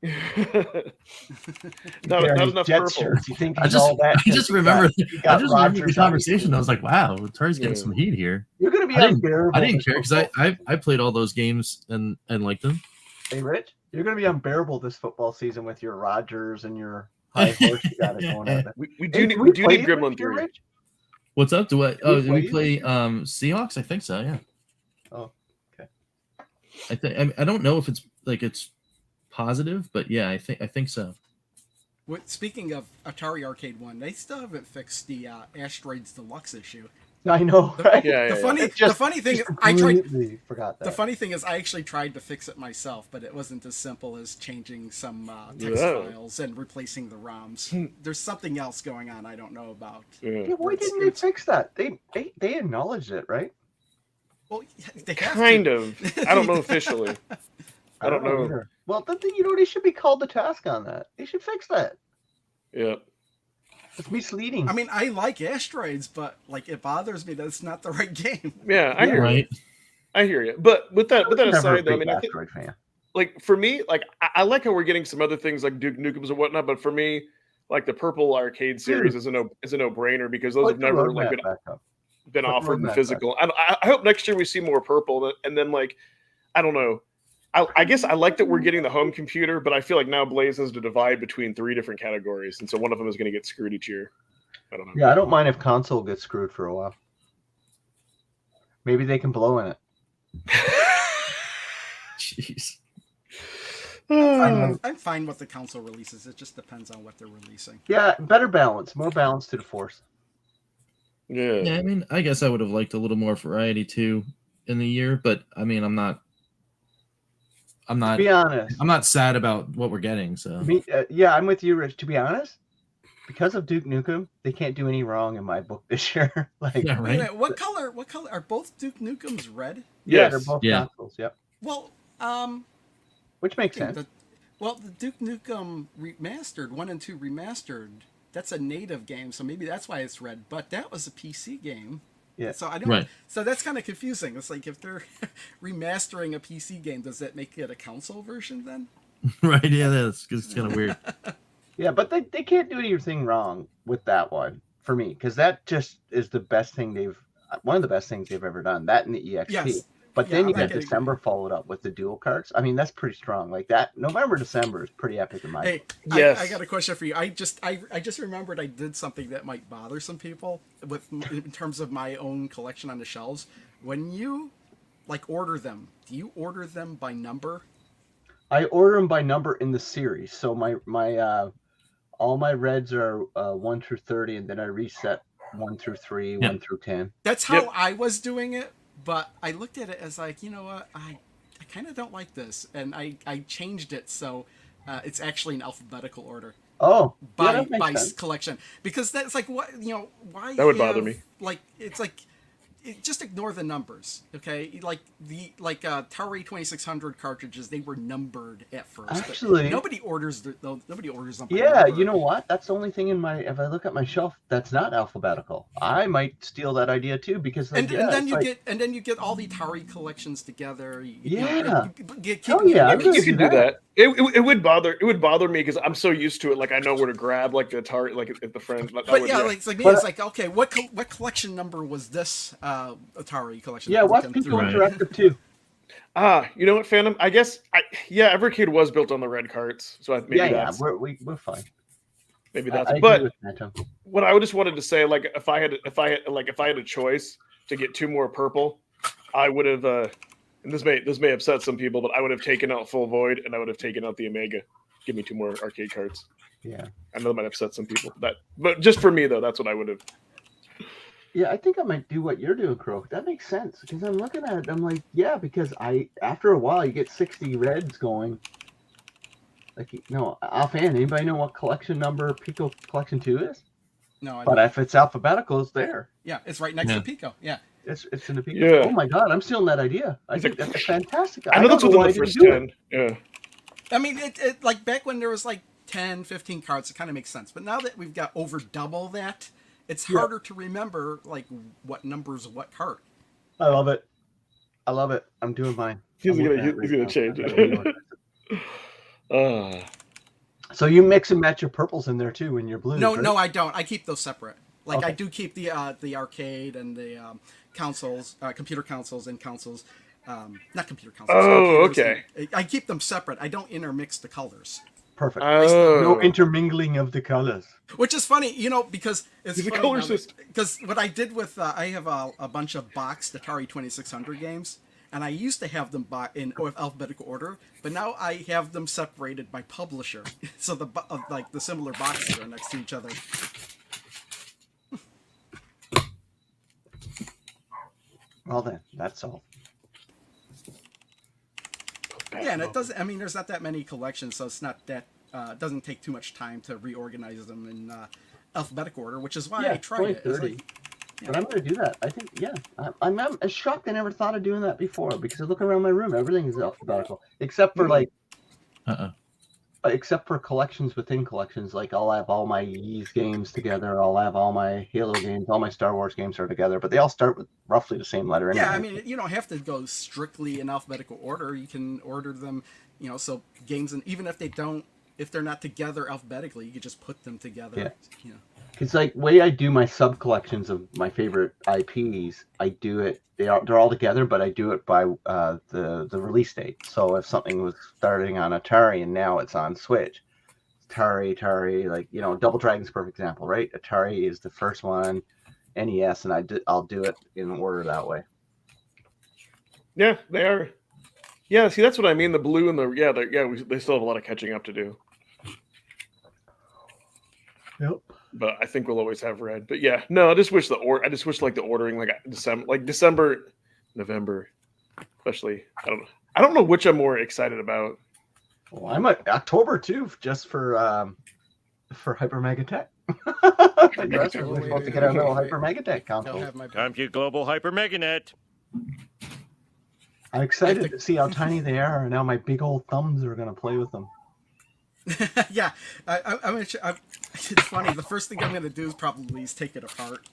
not Wearing enough jet purple. shirts. You think I he's just, all that? I just remember, got I just remember the Rogers on conversation. I was like, "Wow, Atari's getting Yeah. some heat here." You're gonna be I didn't- unbearable. I didn't this care because football- I played all those games and liked them. Hey, Rich, you're gonna be unbearable this football season with your Rogers and your high horse you got it going on. We Hey, do did we do play need you Gremlin this year, 3. Rich? What's up? Do I? Oh, you did we play play Seahawks? I think so. Yeah. Oh, okay. I don't know if it's positive, but yeah, I think so. Speaking of Atari Arcade 1, they still haven't fixed the Asteroids Deluxe issue. I know, right? Yeah, The funny, It's just- the funny thing, Just I tried. completely forgot that. The funny thing is, I actually tried to fix it myself, but it wasn't as simple as changing some text Yeah. files and replacing the ROMs. There's something else going on I don't know about. Yeah. Yeah, why didn't they fix that? They acknowledged it, right? Well, they have Kind to. of. I don't know officially. I don't know. either. Well, then they should be called to task on that. They should fix that. Yeah. It's misleading. I mean, I like Asteroids, but like it bothers me that it's not the right game. Yeah, I hear you. Right. I hear you. But with that I was never a aside, though, I big mean, I think, Asteroid fan. like for me, like I like how we're getting some other things like Duke Nukems and whatnot, but for me, like the Purple Arcade series is a no brainer because those Put have the never roadmap like back up. been Put the offered in roadmap physical. I hope next year we see more Purple, and then like I don't know. I guess I like that we're getting the home computer, but I feel like now Blaze has to divide between 3 different categories, and so one of them is going to get screwed each year. I don't know. Yeah, I don't mind if console gets screwed for a while. Maybe they can blow in it. Jeez. I'm fine with the console releases. It just depends on what they're releasing. Yeah, better balance, more balance to the force. Yeah, I mean, I guess I would have liked a little more variety too in the year, but I mean, I'm not To be honest, I'm not sad about what we're getting. So yeah, I'm with you, Rich. To be honest, because of Duke Nukem, they can't do any wrong in my book this year. Like, yeah, Wait a right. minute, what color are both Duke Nukems red? yeah, they're Yes. both Yeah. consoles. Yep, Well, which makes thinking sense. the Duke Nukem remastered, 1 and 2 remastered, that's a native game, so maybe that's why it's red, but that was a PC game. Yeah. So I don't. Right. So that's kind of confusing. It's like if they're remastering a PC game, does that make it a console version then? Right. Yeah, that's it's kind of weird. Yeah, but they can't do anything wrong with that one for me, because that just is the best thing one of the best things they've ever done. That and the EXP. Yes. But Yeah, then I'm you not got gonna December agree. followed up with the dual carts. I mean, that's pretty strong. Like that, November, December is pretty epic in my Hey, book. Yes. I got a question for you. I just remembered I did something that might bother some people in terms of my own collection on the shelves. When you order them, do you order them by number? I order them by number in the series. So my all my reds are 1 through 30, and then I reset 1 through 3, Yeah. 1 through 10. That's how Yep. I was doing it, but I looked at it as like, you know what, I kind of don't like this, and I changed it so it's actually in alphabetical order. Oh, yeah, by that makes by sense. collection, because that's like, what, why That would bother have, me. like, it's like, just ignore the numbers, okay? Like Tower 2600 cartridges, they were numbered at first, Actually- but nobody orders nobody orders them by Yeah, number. you know what? That's the only thing if I look at my shelf that's not alphabetical. I might steal that idea too, because like, and then it's you like, get all the Atari collections together. Yeah. Keep Hell yeah, I'm You gonna it can do that. It would bother me because I'm so used to it. Like I know where to grab like the Atari, like if the friend. That But would, yeah, like, it's like me. But- It's like, okay, what collection number was this Atari collection? yeah, that I'm watch looking People through? Right. Interactive too. you know what, Phantom? I guess Evercade was built on the red carts, so maybe Yeah, that's we're fine. maybe I that's. agree But with Phantom. what I just wanted to say, like if I had a choice to get 2 more purple, I would have. And this may upset some people, but I would have taken out Full Void and I would have taken out the Omega. Give me 2 more arcade carts. Yeah. I know that might upset some people. But just for me though, that's what I would have. Yeah, I think I might do what you're doing, Croak. That makes sense, because I'm looking at it. I'm like, yeah, because after a while you get 60 reds going. Like, offhand, anybody know what collection number Pico Collection 2 is? No, I But don't. if it's alphabetical, it's there. Yeah, it's right next Yeah. to Pico. Yeah. It's in the Pico. Yeah. Oh my god, I'm stealing that idea. I It's think like- that's fantastic. I know that's don't within why the I didn't first do it. 10. Yeah. I mean, it like back when there was like 10, 15 cards, it kind of makes sense. But now that we've got over double that, it's Yeah. harder to remember like what numbers what card. I love it. I love it. I'm doing mine. He's I'm gonna looking at it he's right gonna now. change I gotta reorganize it. it. So you mix and match your purples in there too, and your blues. No, right? no, I don't. I keep those separate. Like I Okay. do keep the arcade and the consoles, computer consoles and consoles. Not computer consoles. Oh, computers. okay. I keep them separate. I don't intermix the colors. Perfect. Oh. No intermingling of the colors. Which is funny, because it's He's a funny color now system. because what I did with I have a bunch of boxed Atari 2600 games, and I used to have them in alphabetical order, but now I have them separated by publisher, so the similar boxes are next to each other. Well then, that's all. Yeah, and it doesn't. I mean, there's not that many collections, so it's not that. It doesn't take too much time to reorganize them in alphabetical order, which is why Yeah, I tried it. It's 20, like, But I'm going to do that. I think, yeah. I'm shocked I never thought of doing that before, because I look around my room, everything is alphabetical, except for except for collections within collections. Like I'll have all my Ys games together. I'll have all my Halo games, all my Star Wars games are together, but they all start with roughly the same letter. yeah, I anyway. mean, you don't have to go strictly in alphabetical order. You can order them, so games, and even if they're not together alphabetically, you can just put them together. Yeah. It's like way I do my sub collections of my favorite IPs. I do it. They're all together, but I do it by the release date. So if something was starting on Atari and now it's on Switch, Atari, like Double Dragon's a perfect example, right? Atari is the first one, NES, and I'll do it in order that way. Yeah, they are. Yeah, see, that's what I mean. The blue and they still have a lot of catching up to do. Yep. but I think we'll always have red. But yeah, no, I just wish like the ordering like December, November, especially. I don't know which I'm more excited about. Well, I'm at October too, just for Hyper Mega Tech. The rest of us are supposed to get our little Hyper Mega Tech I'll console. have my Time to Global Hyper Meganet. I'm excited to see how tiny they are, and now my big old thumbs are going to play with them. yeah, it's funny. The first thing I'm going to do is probably take it apart.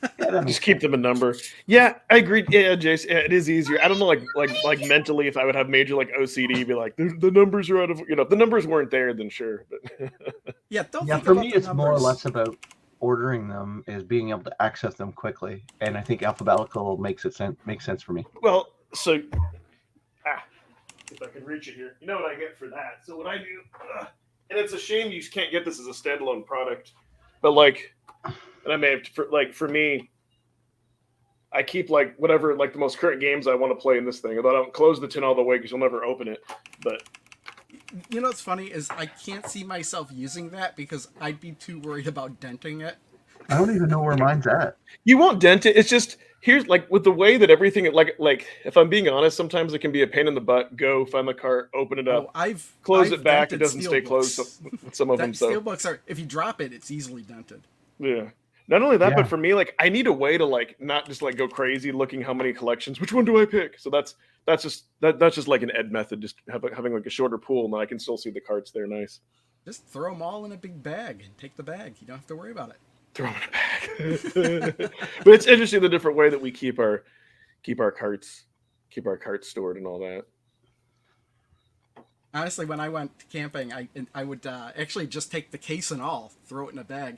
Yeah, that makes Just keep them a number. Yeah, I agree. Yeah, Jace, yeah, it is easier. I don't know, like mentally, if I would have major like OCD, be like the numbers are out of if the numbers weren't there, then sure. But Yeah, don't Yeah, think for about me, the it's more or numbers. less about ordering them is being able to access them quickly, and I think alphabetical makes sense for me. well, so if I can reach it here, you know what I get for that. So what I do, and it's a shame you can't get this as a standalone product, but like, and I may have for me. I keep like whatever like the most current games I want to play in this thing. Although I don't close the tin all the way because you'll never open it. But You know what's funny is I can't see myself using that because I'd be too worried about denting it. I don't even know where mine's at. you won't dent it. It's just here's like with the way that everything like if I'm being honest, sometimes it can be a pain in the butt. Go find the cart, open it up, Oh, I've close I've it back. It dented doesn't stay closed. steelbooks. Some of them. So Steelbooks are if you drop it, it's easily dented. yeah. Not only that, Yeah. but for me, like I need a way to like not just like go crazy looking how many collections. Which one do I pick? So that's just like an Ed method, just having like a shorter pool, and I can still see the carts there. Nice. Just throw them all in a big bag and take the bag. You don't have to worry about it. Throw them in a bag. But it's interesting the different way that we keep our carts stored and all that. Honestly, when I went camping, I would actually just take the case and all, throw it in a bag,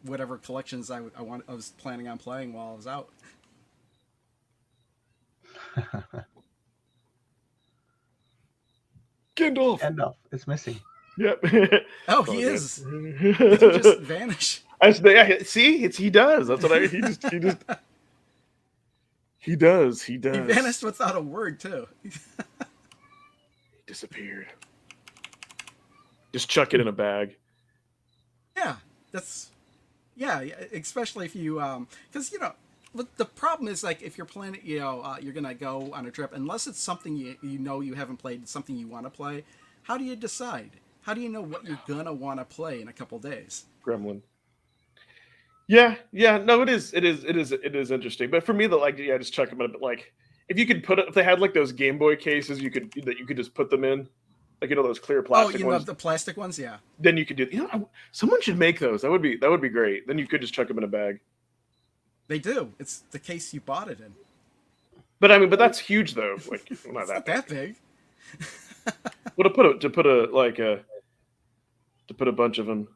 whatever collections I was planning on playing while I was out. Gandalf. It's missing. Yep. Oh, Oh, he good. is. Did he just vanish? Yeah, see, he does. That's what he does. He He vanished without a word too. He disappeared. Just chuck it in a bag. Yeah, especially if you because but the problem is like if you're planning, you're gonna go on a trip, unless it's something you haven't played, something you want to play. How do you decide? How do you know what you're gonna want to play in a couple days? Gremlin. Yeah, no, it is interesting. But for me, just chuck them in. But like, if you could if they had like those Game Boy cases, you could just put them in, like those clear plastic ones. The plastic ones, yeah. Then you could do. Someone should make those. That would be great. Then you could just chuck them in a bag. They do. It's the case you bought it in. But I mean, that's huge though. Like, not It's that not that big. Well, to put a bunch of them.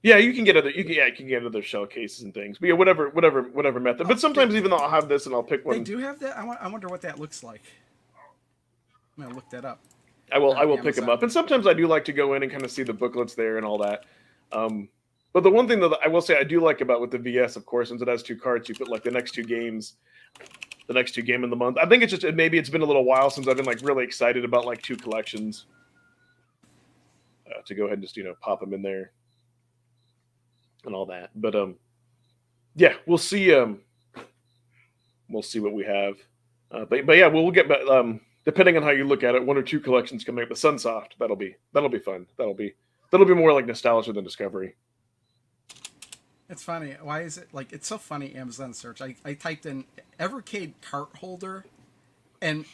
Yeah, you can get other shell cases and things. But yeah, whatever method. But sometimes even though I'll have this and I'll pick one. They do have that. I wonder what that looks like. I'm gonna look that up. I will pick Amazon. them up. And sometimes I do like to go in and kind of see the booklets there and all that. But the one thing that I will say I do like about with the VS, of course, since it has two cards, you put like the next two game in the month. I think it's just maybe it's been a little while since I've been like really excited about like two collections. To go ahead and just pop them in there and all that. But yeah, we'll see. We'll see what we have. But yeah, we'll get back. Depending on how you look at it, one or two collections coming up. The Sunsoft, that'll be fun. That'll be more like nostalgia than Discovery. It's funny. Why is it like it's so funny? Amazon search. I typed in Evercade cart holder, and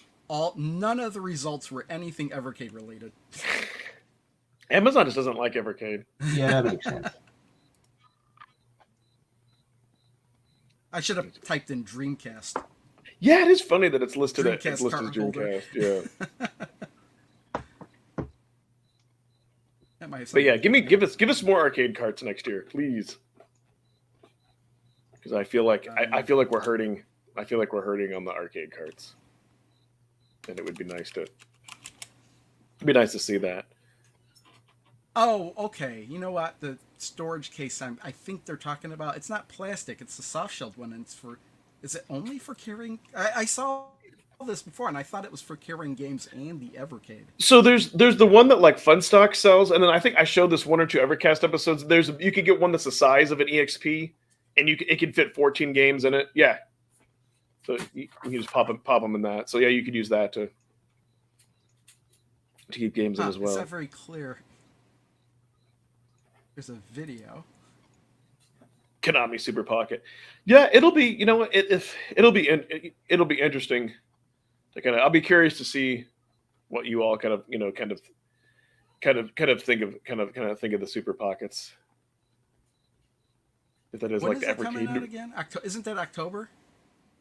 none of the results were anything Evercade related. Amazon just doesn't like Evercade. Yeah, that makes sense. I should have typed in Dreamcast. Yeah, it is funny that it's listed as Dreamcast cart holder. Dreamcast. Yeah. That might have But yeah, give us more arcade carts next year, please. Because I feel like I feel like we're hurting. I feel like we're hurting on the arcade carts, and it would be nice to see that. Oh, okay. You know what? The storage case I think they're talking about. It's not plastic. It's the soft shelled one, and it's for. Is it only for carrying? I saw this before, and I thought it was for carrying games and the Evercade. So there's the one that like Funstock sells, and then I think I showed this 1 or 2 Evercast episodes. You could get one that's the size of an EXP, and it can fit 14 games in it. Yeah, so you can just pop them in that. So yeah, you could use that to keep games in as well. It's not very clear. There's a video. Konami Super Pocket. Yeah, it'll be, you know what, it'll be interesting to kind of, I'll be curious to see what you all kind of, you know, kind of think of the Super Pockets. If that is When like is the it coming out Evercade. again? Isn't that October?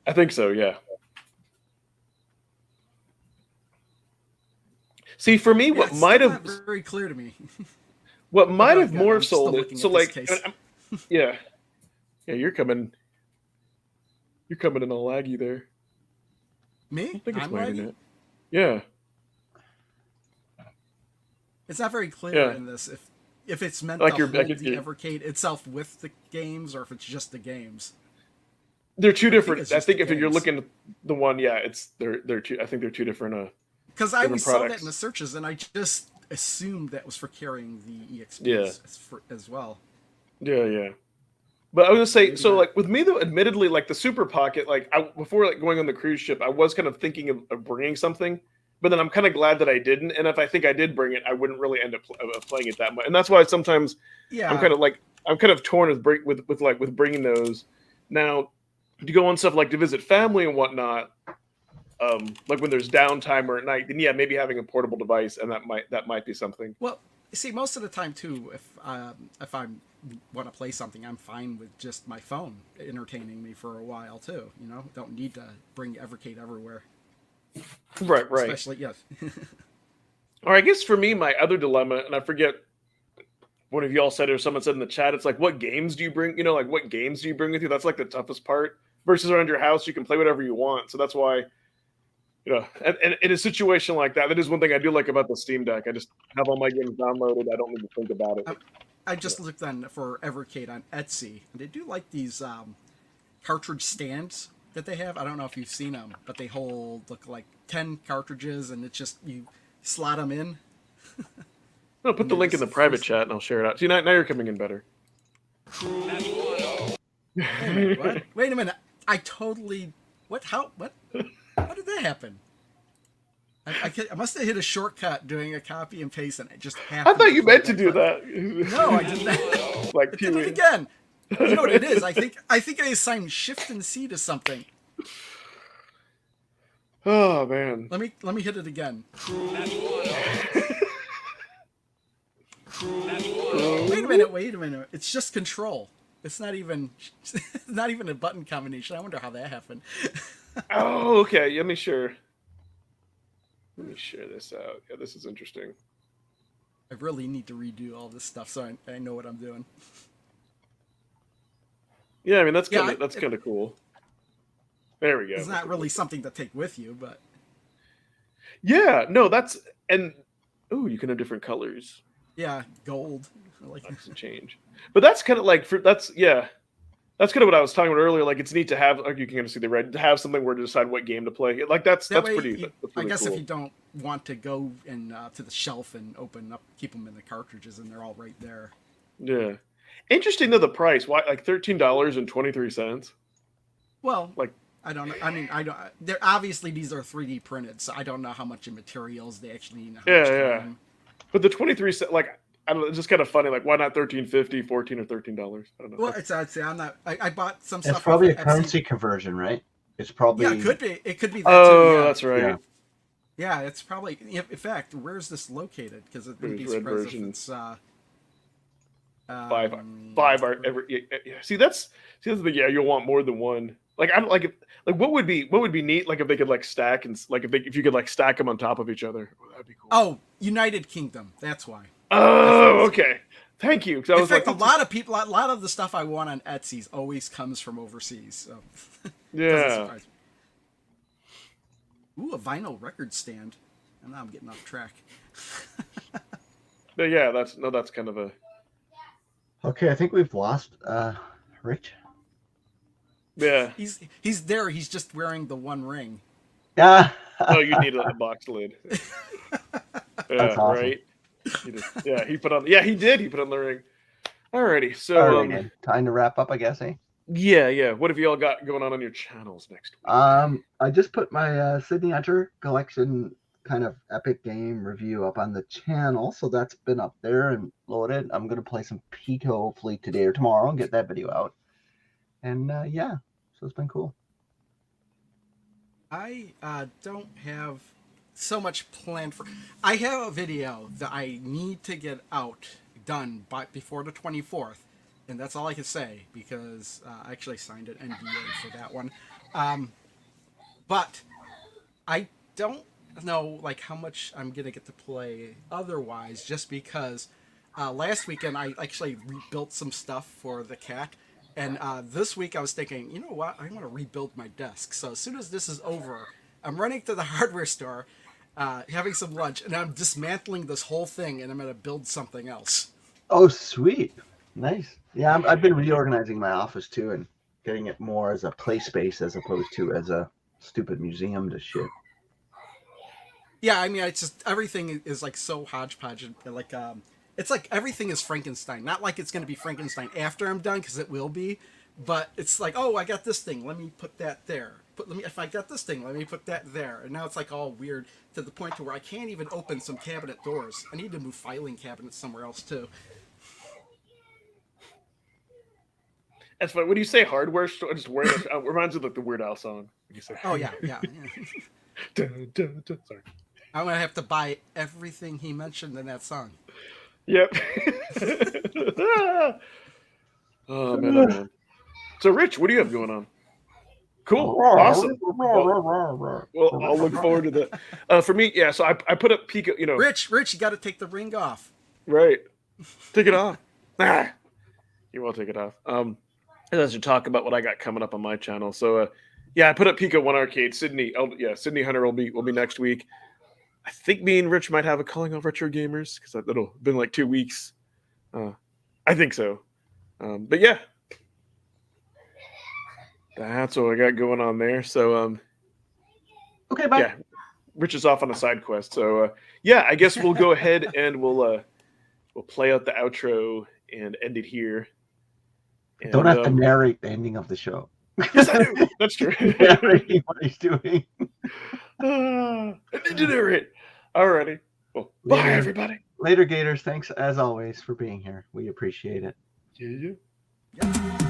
I think so, yeah. See, for me, what it's might still have not very clear to me. what might have Yeah, more I'm still sold it. looking So at this like, case. yeah, you're coming in all laggy there. Me? I think it's I'm my laggy? internet. Yeah. It's not very clear Yeah. in this if it's meant Like to you're- hold like the you're- Evercade itself with the games, or if it's just the games. They're two I think different. it's I just think the if you're games. looking at the one, yeah, they're two. I think they're two different. Because I always saw that products. in the searches, and I just assumed that was for carrying the EXPs Yeah. as well. Yeah. But I was gonna say, Maybe so not. like with me though, admittedly, like the Super Pocket, like before like going on the cruise ship, I was kind of thinking of bringing something, but then I'm kind of glad that I didn't. And if I think I did bring it, I wouldn't really end up playing it that much. And that's why sometimes Yeah. I'm kind of torn with bringing those. Now, to go on stuff like to visit family and whatnot, like when there's downtime or at night, then yeah, maybe having a portable device, and that might be something. Well, see, most of the time too, if I want to play something, I'm fine with just my phone entertaining me for a while too. You know, don't need to bring Evercade everywhere. Right. Especially, yes. Or I guess for me, my other dilemma, and I forget one of y'all said or someone said in the chat, it's like, what games do you bring? You know, like what games do you bring with you? That's like the toughest part. Versus around your house, you can play whatever you want. So that's why, you know, and in a situation like that is one thing I do like about the Steam Deck. I just have all my games downloaded. I don't need to think about it. I just looked for Evercade on Etsy, and they do like these cartridge stands that they have. I don't know if you've seen them, but they look like 10 cartridges, and it's just you slot them in. I'll put the link in the private chat and I'll share it out. See, now you're coming in better. What? Wait a minute. I totally. What? How? What? How did that happen? I must have hit a shortcut doing a copy and paste, and it just happened. I thought you meant to play do that. No, I did not. Like I did Pee-wee. it again. You know what it is? I think I assigned Shift and C to something. Oh man. Let me hit it again. Wait a minute. It's just Control. It's not even a button combination. I wonder how that happened. Oh, okay. Let me share this out. Yeah, this is interesting. I really need to redo all this stuff so I know what I'm doing. Yeah, I mean that's Yeah, kind of cool. There we go. It's not really something to take with you, but Yeah, no, that's and oh, you can have different colors. yeah, gold. I like That's a change. But that's kind of like that's kind of what I was talking about earlier. Like it's neat to have, like you can kind of see the red, to have something where to decide what game to play. Like that's that way. pretty. That's I really guess cool. if you don't want to go and to the shelf and open up, keep them in the cartridges, and they're all right there. Yeah, interesting though the price. Why like $13.23? Well, Like I don't know. I mean, I don't. They're obviously these are 3D printed, so I don't know how much in materials they actually need. Yeah. But the 23 cent, like I don't know, it's just kind of funny. Like why not $13.50, $14 or $13? I don't know. Well, I'd say I'm not. I bought some It's stuff. probably a off of Etsy. currency conversion, right? It's probably Yeah, it could be. It could be that Oh, too. Yeah. that's right. Yeah. Yeah, it's probably. In fact, where's this located? Because it wouldn't be There's red surprised if version. it's. Five are every. Yeah. See that's the thing. Yeah, you'll want more than one. Like I don't like it. Like what would be neat? Like if they could like stack and like if you could like stack them on top of each other. Oh, that'd be cool. Oh, United Kingdom. That's why. Oh, okay. Thank you. 'Cause I In was fact, like, a lot of the stuff I want on Etsy always comes from overseas. So doesn't yeah. surprise me. Ooh, a vinyl record stand. And now I'm getting off track. But yeah, that's kind of a. Okay, I think we've lost Rich. Yeah. He's there. He's just wearing the one ring. Yeah. Oh, you need a box lid. That's awesome. Right. He put on. Yeah, he did. He put on the ring. Alrighty. So Alrighty, then. Time to wrap up, I guess, eh? yeah. What have you all got going on your channels next week? I just put my Sydney Hunter collection kind of epic game review up on the channel, so that's been up there and loaded. I'm gonna play some Pico hopefully today or tomorrow and get that video out. And yeah, so it's been cool. I don't have so much planned for. I have a video that I need to get done before the 24th, and that's all I can say because I actually signed an NDA for that one. But I don't know like how much I'm gonna get to play otherwise, just because last weekend I actually rebuilt some stuff for the cat. And this week I was thinking, you know what? I want to rebuild my desk. So as soon as this is over, I'm running to the hardware store, having some lunch, and I'm dismantling this whole thing, and I'm going to build something else. Oh, sweet. Nice. Yeah, I've been reorganizing my office too and getting it more as a play space as opposed to as a stupid museum to shit. Yeah, I mean, it's just everything is like so hodgepodge, and like it's like everything is Frankenstein. Not like it's going to be Frankenstein after I'm done, because it will be, but it's like, oh, I got this thing, let me put that there. If I got this thing, let me put that there. And now it's like all weird to the point to where I can't even open some cabinet doors. I need to move filing cabinets somewhere else too. That's funny. When you say hardware store, just wearing it reminds me of like the Weird Al song. When you say, Oh yeah. dun, dun, dun. Sorry. I'm gonna have to buy everything he mentioned in that song. Yep. Oh man. So, Rich, what do you have going on? Cool. Awesome. Well, I'll look forward to that. For me, yeah. So I put up Pico. You know, Rich, you got to take the ring off. Right. Take it off. You won't take it off. And I should talk about what I got coming up on my channel. So, yeah, I put up Pico 1 Arcade. Sydney Sydney Hunter will be next week. I think me and Rich might have a Calling All Retro Gamers because it'll been like 2 weeks. I think so. But yeah, that's what I got going on there. So, Okay, bye. yeah, Rich is off on a side quest. So, yeah, I guess we'll go ahead and we'll play out the outro and end it here. And, Don't have to narrate the ending of the show. Yes, I do. That's true. Narrating what he's doing. I need to narrate. Alrighty. Well, bye, everybody. Later, Gators. Thanks, as always, for being here. We appreciate it. Yeah. Yeah.